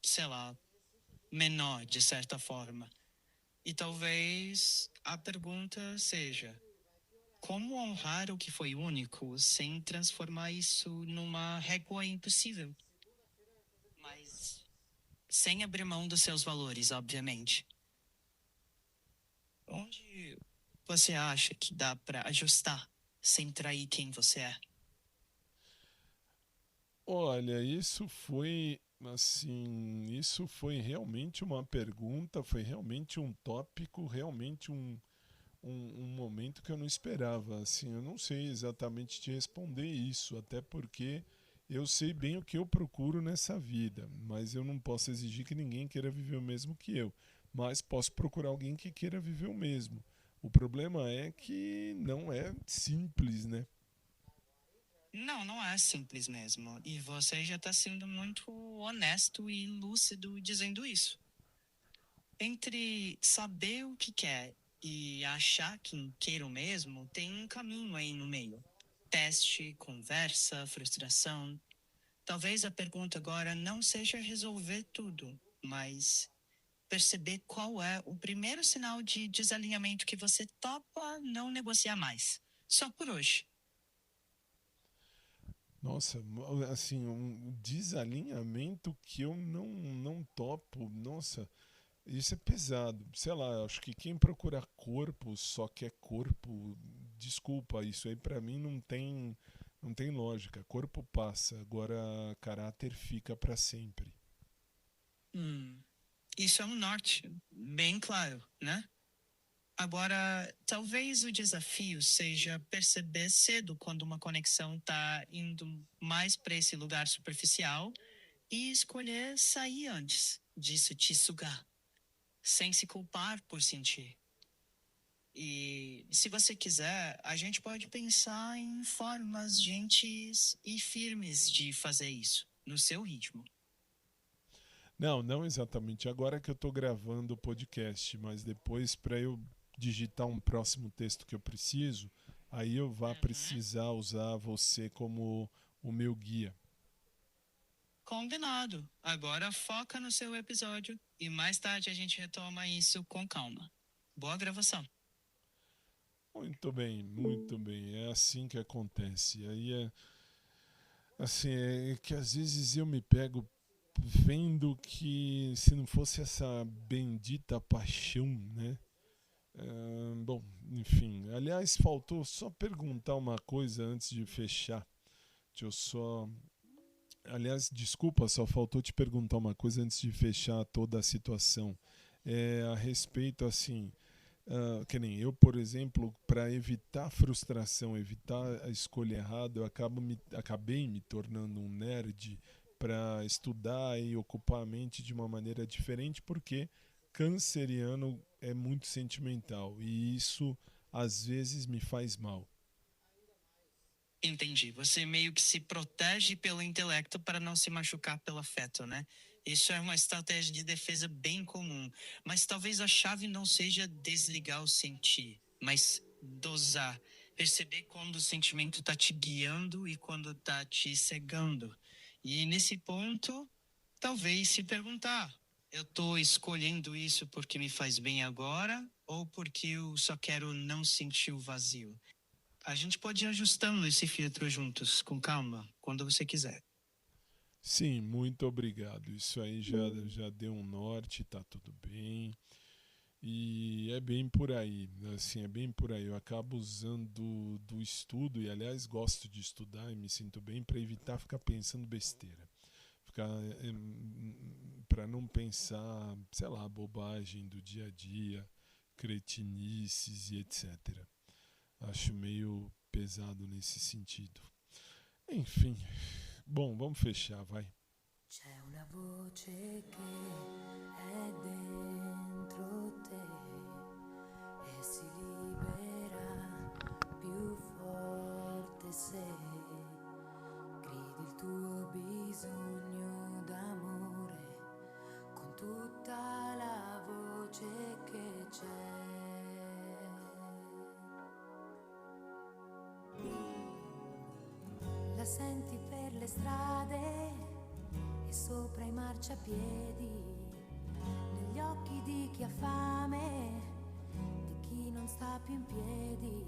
sei lá, menor de certa forma. E talvez a pergunta seja: como honrar o que foi único sem transformar isso numa régua impossível? Mas sem abrir mão dos seus valores, obviamente. Onde você acha que dá pra ajustar sem trair quem você é? Olha, isso foi realmente uma pergunta, foi realmente um tópico, realmente um momento que eu não esperava. Assim, eu não sei exatamente te responder isso, até porque eu sei bem o que eu procuro nessa vida, mas eu não posso exigir que ninguém queira viver o mesmo que eu. Mas posso procurar alguém que queira viver o mesmo. O problema é que não é simples, né? Não, não é simples mesmo. E você já tá sendo muito honesto e lúcido dizendo isso. Entre saber o que quer e achar que queira o mesmo, tem um caminho aí no meio. Teste, conversa, frustração. Talvez a pergunta agora não seja resolver tudo, mas perceber qual é o primeiro sinal de desalinhamento que você topa não negociar mais. Só por hoje. Nossa, assim, um desalinhamento que eu não topo. Nossa, isso é pesado. Sei lá, acho que quem procura corpo só quer corpo. Desculpa, isso aí pra mim não tem lógica. Corpo passa, agora caráter fica pra sempre. Hum, isso é um norte, bem claro, né? Agora, talvez o desafio seja perceber cedo quando uma conexão está indo mais para esse lugar superficial e escolher sair antes disso te sugar, sem se culpar por sentir. E se você quiser, a gente pode pensar em formas gentis e firmes de fazer isso, no seu ritmo. Não exatamente agora que eu tô gravando o podcast, mas depois para eu digitar um próximo texto que eu preciso, aí eu vá precisar usar você como o meu guia. Combinado. Agora foca no seu episódio e mais tarde a gente retoma isso com calma. Boa gravação. Muito bem, muito bem. É assim que acontece. Aí é assim, é que às vezes eu me pego vendo que se não fosse essa bendita paixão, né? Bom, enfim. Aliás, faltou só perguntar uma coisa antes de fechar. Deixa eu só. Aliás, desculpa, só faltou te perguntar uma coisa antes de fechar toda a situação. É a respeito, assim, que nem eu, por exemplo, para evitar frustração, evitar a escolha errada, eu acabei me tornando um nerd para estudar e ocupar a mente de uma maneira diferente, porque canceriano é muito sentimental e isso às vezes me faz mal. Entendi. Você meio que se protege pelo intelecto para não se machucar pelo afeto, né? Isso é uma estratégia de defesa bem comum. Mas talvez a chave não seja desligar o sentir, mas dosar. Perceber quando o sentimento está te guiando e quando está te cegando. E nesse ponto, talvez se perguntar: eu estou escolhendo isso porque me faz bem agora ou porque eu só quero não sentir o vazio? A gente pode ir ajustando esse filtro juntos, com calma, quando você quiser. Sim, muito obrigado. Isso aí já deu um norte, tá tudo bem. E é bem por aí, assim, é bem por aí. Eu acabo usando do estudo, e aliás gosto de estudar e me sinto bem para evitar ficar pensando besteira. Ficar para não pensar, sei lá, bobagem do dia a dia, cretinices e etc. Acho meio pesado nesse sentido. Enfim, bom, vamos fechar, vai. C'è una voce che è dentro te e si libera più forte se gridi il tuo bisogno d'amore con tutta la voce che c'è. La senti per le strade e sopra i marciapiedi, negli occhi di chi ha fame, di chi non sta più in piedi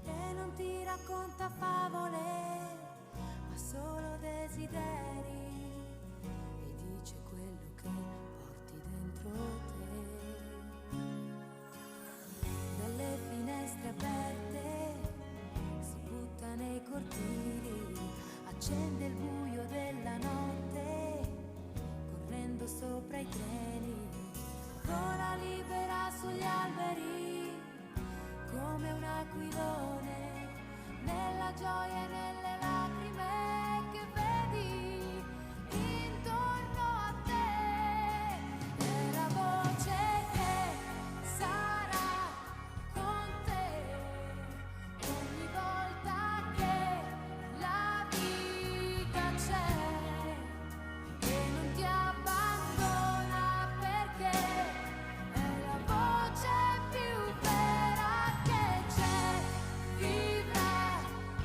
e non ti racconta favole, ma solo desideri e dice quello che contro te. Dalle finestre aperte si butta nei cortili, accende il buio della notte, correndo sopra i treni, vola libera sugli alberi, come un aquilone, nella gioia e nelle lacrime che vedi intorno a te. È la voce che sarà con te ogni volta che la vita c'è e non ti abbandona, perché è la voce più vera che c'è, vivrà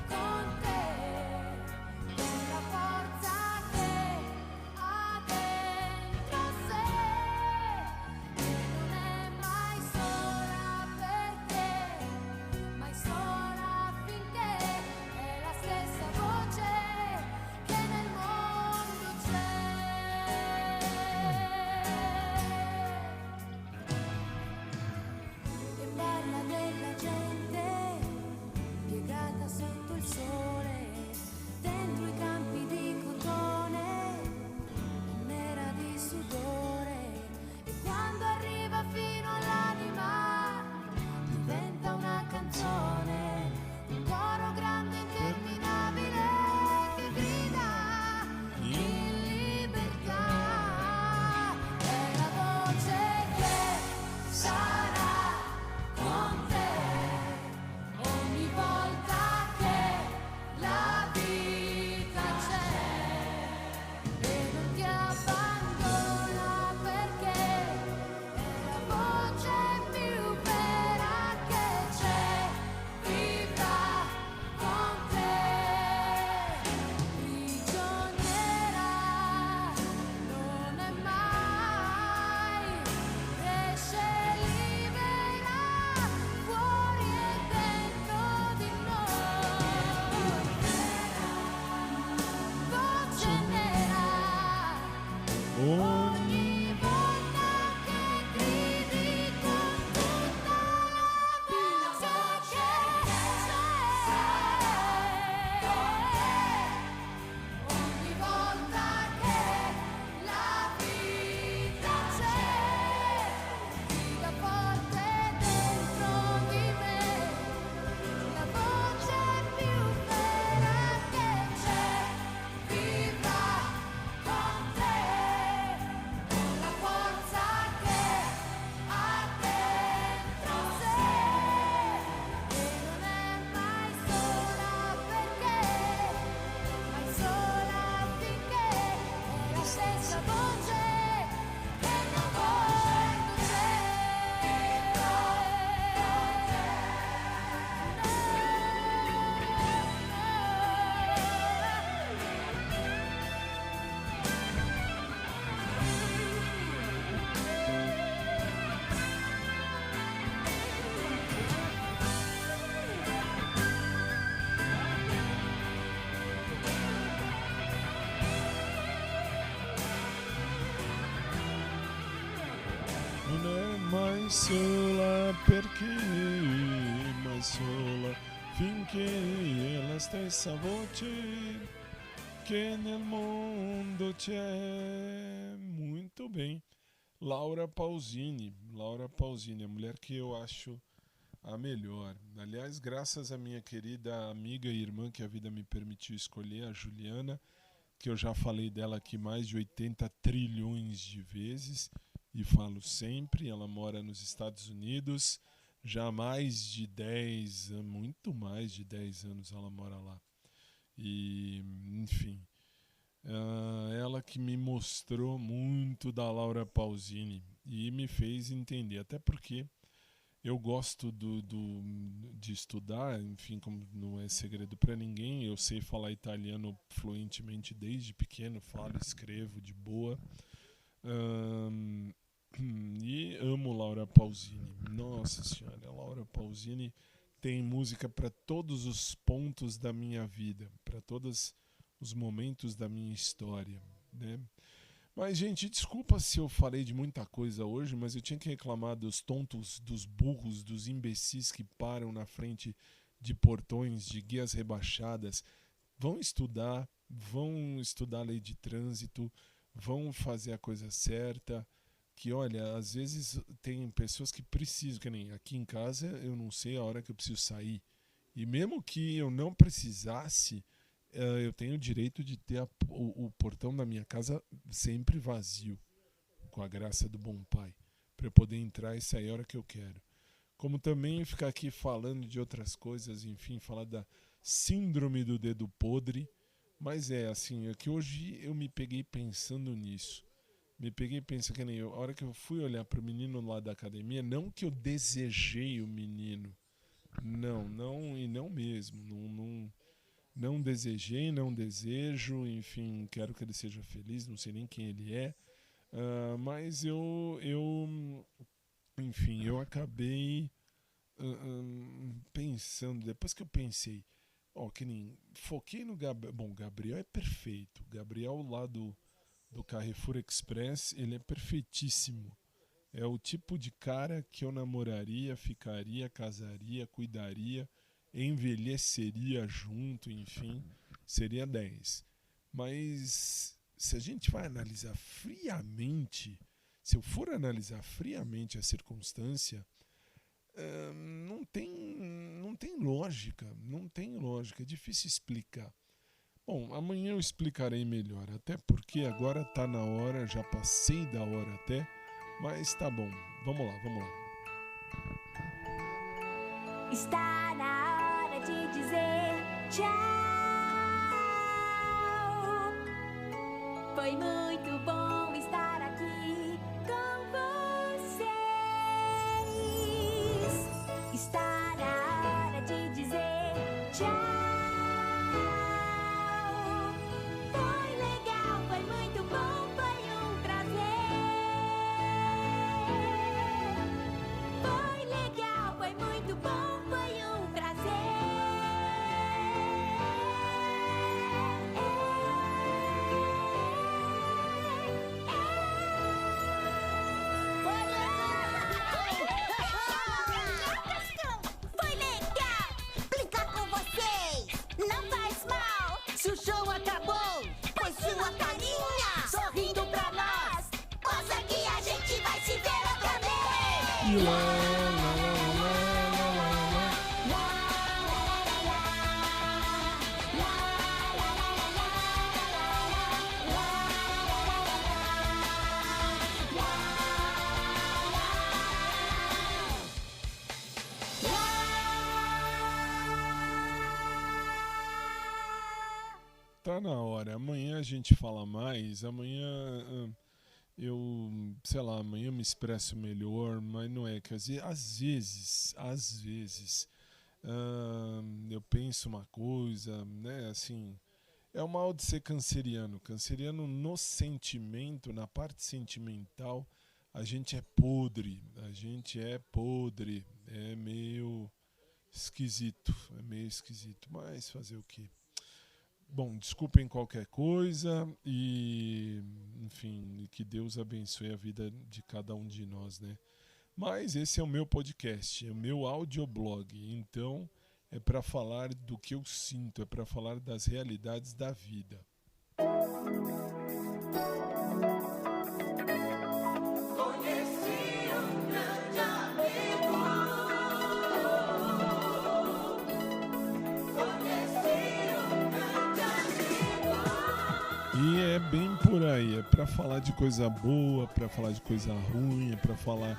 con te, con la forza che ha dentro sé, e non è mai sola, perché mai sola finché è la stessa voce che nel mondo c'è. E parla della gente piegata sotto il sole, dentro i campi di cotone, nera di sudore, e quando arriva fino all'anima diventa una canzone, un coro grande interminabile che grida in libertà. È la voce che sarà con te ogni volta che la vita c'è e non ti abbandona, perché è la voce più vera che c'è, vivrà con te, prigioniera non è mai, esce libera fuori e dentro di noi, voce nera ogni volta che gridi con tutta la voce che c'è, ogni volta che la vita c'è, grida forte dentro di me, la voce più vera che c'è, vivrà con te, con la forza che ha dentro sé, e non è mai sola, perché mai sola finché è la stessa voce che nel mondo Non è mai sola, perché mai sola finché è la stessa voce che nel mondo c'è. Muito bem. Laura Pausini, a mulher que eu acho a melhor. Aliás, graças à minha querida amiga e irmã que a vida me permitiu escolher, a Juliana, que eu já falei dela aqui mais de 80 trilhões de vezes e falo sempre. Ela mora nos Estados Unidos, já há mais de 10 anos, muito mais de 10 anos ela mora lá. E, enfim, ela que me mostrou muito da Laura Pausini e me fez entender, até porque eu gosto de estudar, enfim, como não é segredo para ninguém, eu sei falar italiano fluentemente desde pequeno, falo, escrevo de boa. E amo Laura Pausini. Nossa senhora, Laura Pausini tem música para todos os pontos da minha vida, para todos os momentos da minha história, né? Mas, gente, desculpa se eu falei de muita coisa hoje, mas eu tinha que reclamar dos tontos, dos burros, dos imbecis que param na frente de portões, de guias rebaixadas. Vão estudar a lei de trânsito, vão fazer a coisa certa. Que, olha, às vezes tem pessoas que precisam, que nem aqui em casa, eu não sei a hora que eu preciso sair. E mesmo que eu não precisasse, eu tenho o direito de ter o portão da minha casa sempre vazio, com a graça do bom pai, para eu poder entrar e sair a hora que eu quero. Como também ficar aqui falando de outras coisas, enfim, falar da síndrome do dedo podre. Mas assim, é que hoje eu me peguei pensando nisso. Me peguei pensando que nem eu, a hora que eu fui olhar para o menino lá da academia, não que eu desejei o menino. Não e não mesmo. Não desejei, não desejo, enfim, quero que ele seja feliz, não sei nem quem ele é. Mas enfim, eu acabei pensando, depois que eu pensei, que nem foquei no Gabriel. Bom, Gabriel é perfeito. Gabriel lá do Carrefour Express, ele é perfeitíssimo. É o tipo de cara que eu namoraria, ficaria, casaria, cuidaria, envelheceria junto, enfim, seria 10. Mas se a gente vai analisar friamente, se eu for analisar friamente a circunstância, não tem lógica, é difícil explicar. Bom, amanhã eu explicarei melhor, até porque agora tá na hora, já passei da hora até, mas tá bom, vamos lá. Está na hora de dizer tchau. Foi muito bom estar aqui com vocês. Está na hora de dizer tchau. Foi legal, foi muito bom, foi um prazer. Foi legal, foi muito bom, foi um Foi legal brincar com vocês. Não faz mal se o show acabou. Pois sua carinha sorrindo pra nós mostra que a gente vai se ver outra vez. Tá na hora, amanhã a gente fala mais, amanhã amanhã eu me expresso melhor, mas não é que às vezes eu penso uma coisa, né, assim, é o mal de ser canceriano. Canceriano no sentimento, na parte sentimental, a gente é podre, é meio esquisito, mas fazer o quê? Bom, desculpem qualquer coisa e, enfim, que Deus abençoe a vida de cada um de nós, né? Mas esse é o meu podcast, é o meu audioblog, então é para falar do que eu sinto, é para falar das realidades da vida. E é bem por aí, é para falar de coisa boa, para falar de coisa ruim, é para falar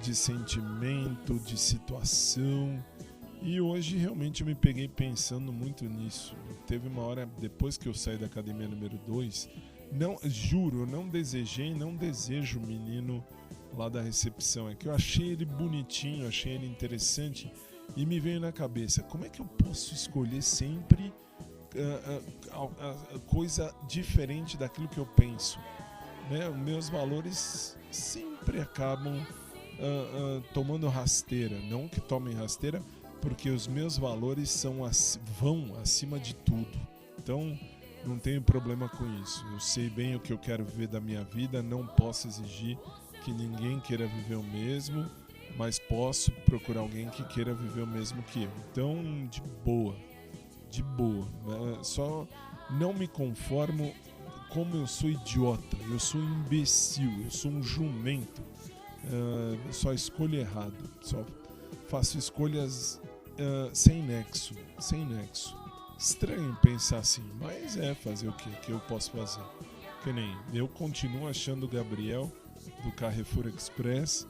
de sentimento, de situação. E hoje realmente eu me peguei pensando muito nisso. Teve uma hora, depois que eu saí da academia número 2, juro, eu não desejei, não desejo o menino lá da recepção. É que eu achei ele bonitinho, achei ele interessante e me veio na cabeça, como é que eu posso escolher sempre coisa diferente daquilo que eu penso, né? Meus valores sempre acabam tomando rasteira, não que tomem rasteira, porque os meus valores vão acima de tudo. Então Não tenho problema com isso. Eu sei bem o que eu quero viver da minha vida, não posso exigir que ninguém queira viver o mesmo, mas posso procurar alguém que queira viver o mesmo que eu. Então, de boa. Só não me conformo como eu sou idiota, eu sou imbecil, eu sou um jumento. Só escolho errado, só faço escolhas sem nexo. Estranho pensar assim, mas fazer o que eu posso fazer? Que nem eu continuo achando o Gabriel do Carrefour Express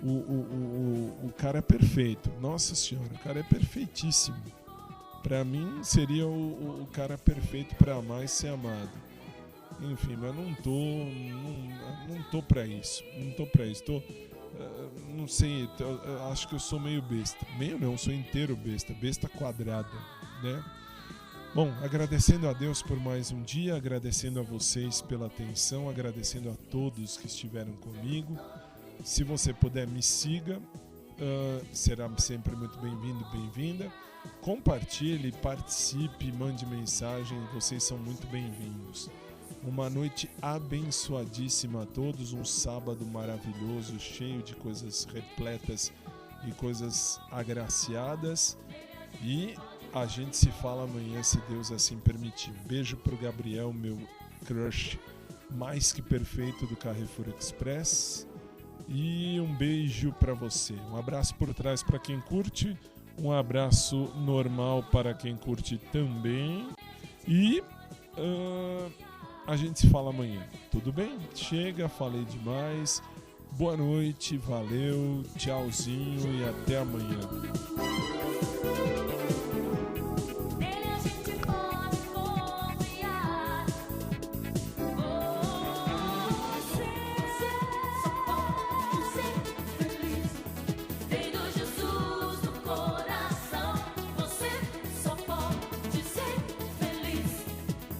o cara perfeito. Nossa senhora, o cara é perfeitíssimo. Pra mim seria o cara perfeito pra amar e ser amado. Enfim, mas não tô pra isso. Não sei, acho que eu sou meio besta. Meio não, sou inteiro besta. Besta quadrada, né? Bom, agradecendo a Deus por mais um dia, agradecendo a vocês pela atenção, agradecendo a todos que estiveram comigo. Se você puder, me siga, será sempre muito bem-vindo, bem-vinda. Compartilhe, participe, mande mensagem, vocês são muito bem-vindos. Uma noite abençoadíssima a todos, um sábado maravilhoso, cheio de coisas repletas e coisas agraciadas. E a gente se fala amanhã, se Deus assim permitir. Um beijo pro Gabriel, meu crush mais que perfeito do Carrefour Express. E um beijo pra você. Um abraço por trás para quem curte. Um abraço normal para quem curte também. E a gente se fala amanhã. Tudo bem? Chega, falei demais. Boa noite, valeu, tchauzinho e até amanhã. Nele a gente pode confiar. Você só pode ser feliz. Tendo Jesus no coração. Você só pode ser feliz.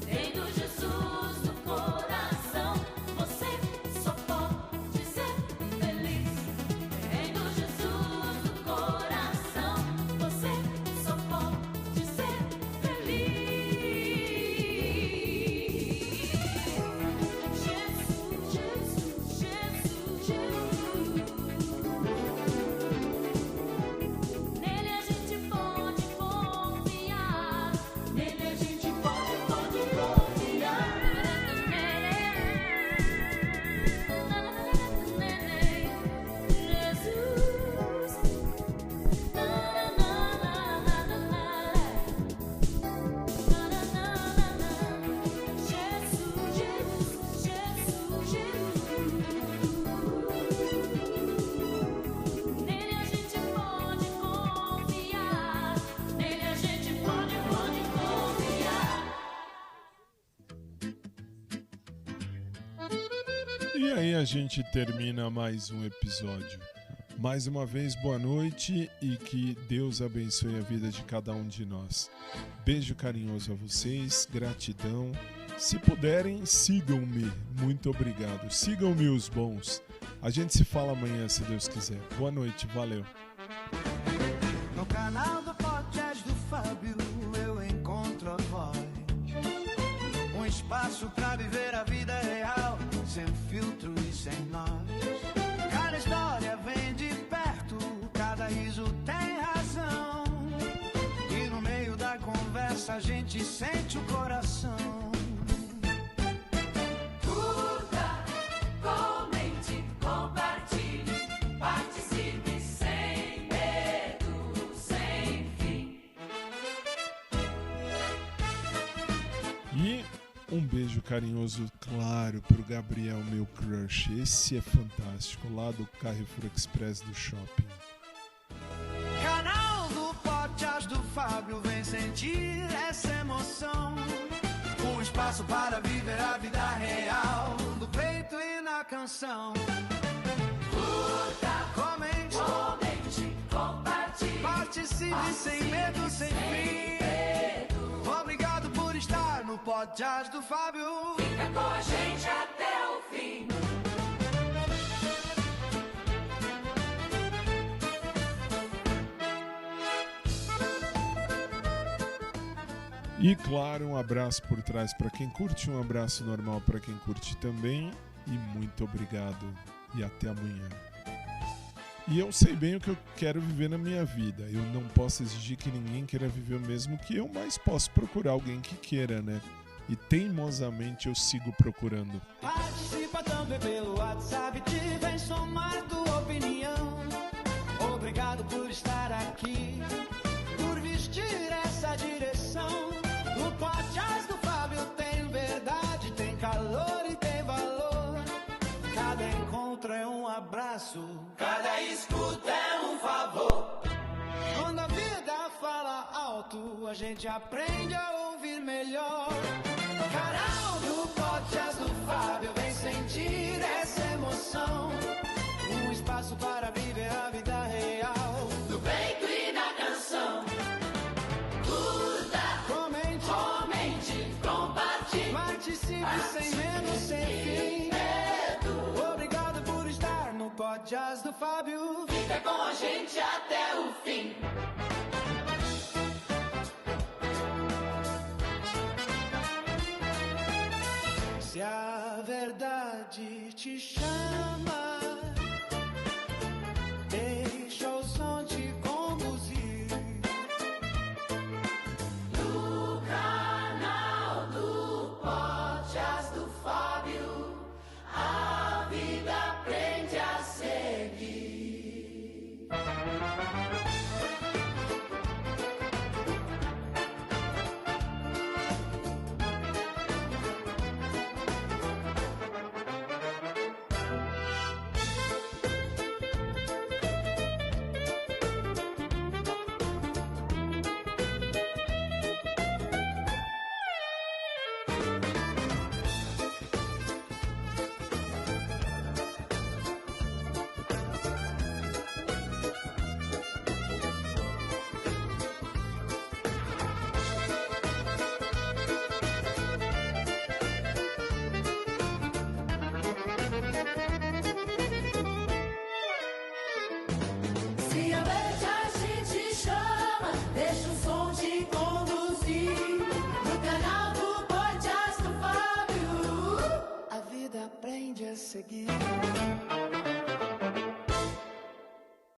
Tendo Jesus no coração. Você só pode ser feliz. Tendo Jesus no coração. Você só pode ser feliz. Nele a gente pode confiar. Nele a gente pode confiar. Nele a gente pode confiar. Nele a gente pode confiar. E aí a gente termina mais um episódio. Mais uma vez, boa noite e que Deus abençoe a vida de cada um de nós. Beijo carinhoso a vocês, gratidão. Se puderem, sigam-me. Muito obrigado. Sigam-me os bons. A gente se fala amanhã, se Deus quiser. Boa noite, valeu. No canal do podcast do Fábio eu encontro a voz. Um espaço pra viver a vida real, sem filtro e sem nós. Cada história vem de perto, cada riso tem razão. E no meio da conversa a gente sente o coração. Curta, comente, compartilhe, participe sem medo, sem fim. E um beijo carinhoso, claro, pro Gabriel, meu crush. Esse é fantástico, lá do Carrefour Express do shopping. Canal do podcast do Fábio, vem sentir essa emoção. Um espaço para viver a vida real, do peito e na canção. Curta, comente, Compartilhe, participe sem medo, sem fim. Obrigado por estar no podcast do Fábio. fica com a gente até o fim. E claro, um abraço por trás para quem curte, um abraço normal para quem curte também. E muito obrigado e até amanhã. E eu sei bem o que eu quero viver na minha vida. Eu não posso exigir que ninguém queira viver o mesmo que eu, mas posso procurar alguém que queira, né? E teimosamente eu sigo procurando. Participa também pelo WhatsApp, te vem somar tua opinião. Obrigado por estar aqui, por vestir essa direção. O podcast do Fábio tem verdade, tem calor e tem valor. Cada encontro é um abraço, cada escuta é um favor. Quando a vida fala alto, a gente aprende a ouvir melhor. Canal do podcast do Fábio, vem sentir essa emoção. Um espaço para viver a vida real, no peito e na canção. Curta, comente, compartilhe, participe sem medo, sem fim. Obrigado por estar no podcast do Fábio. Fica com a gente até o fim. Se a verdade te chama,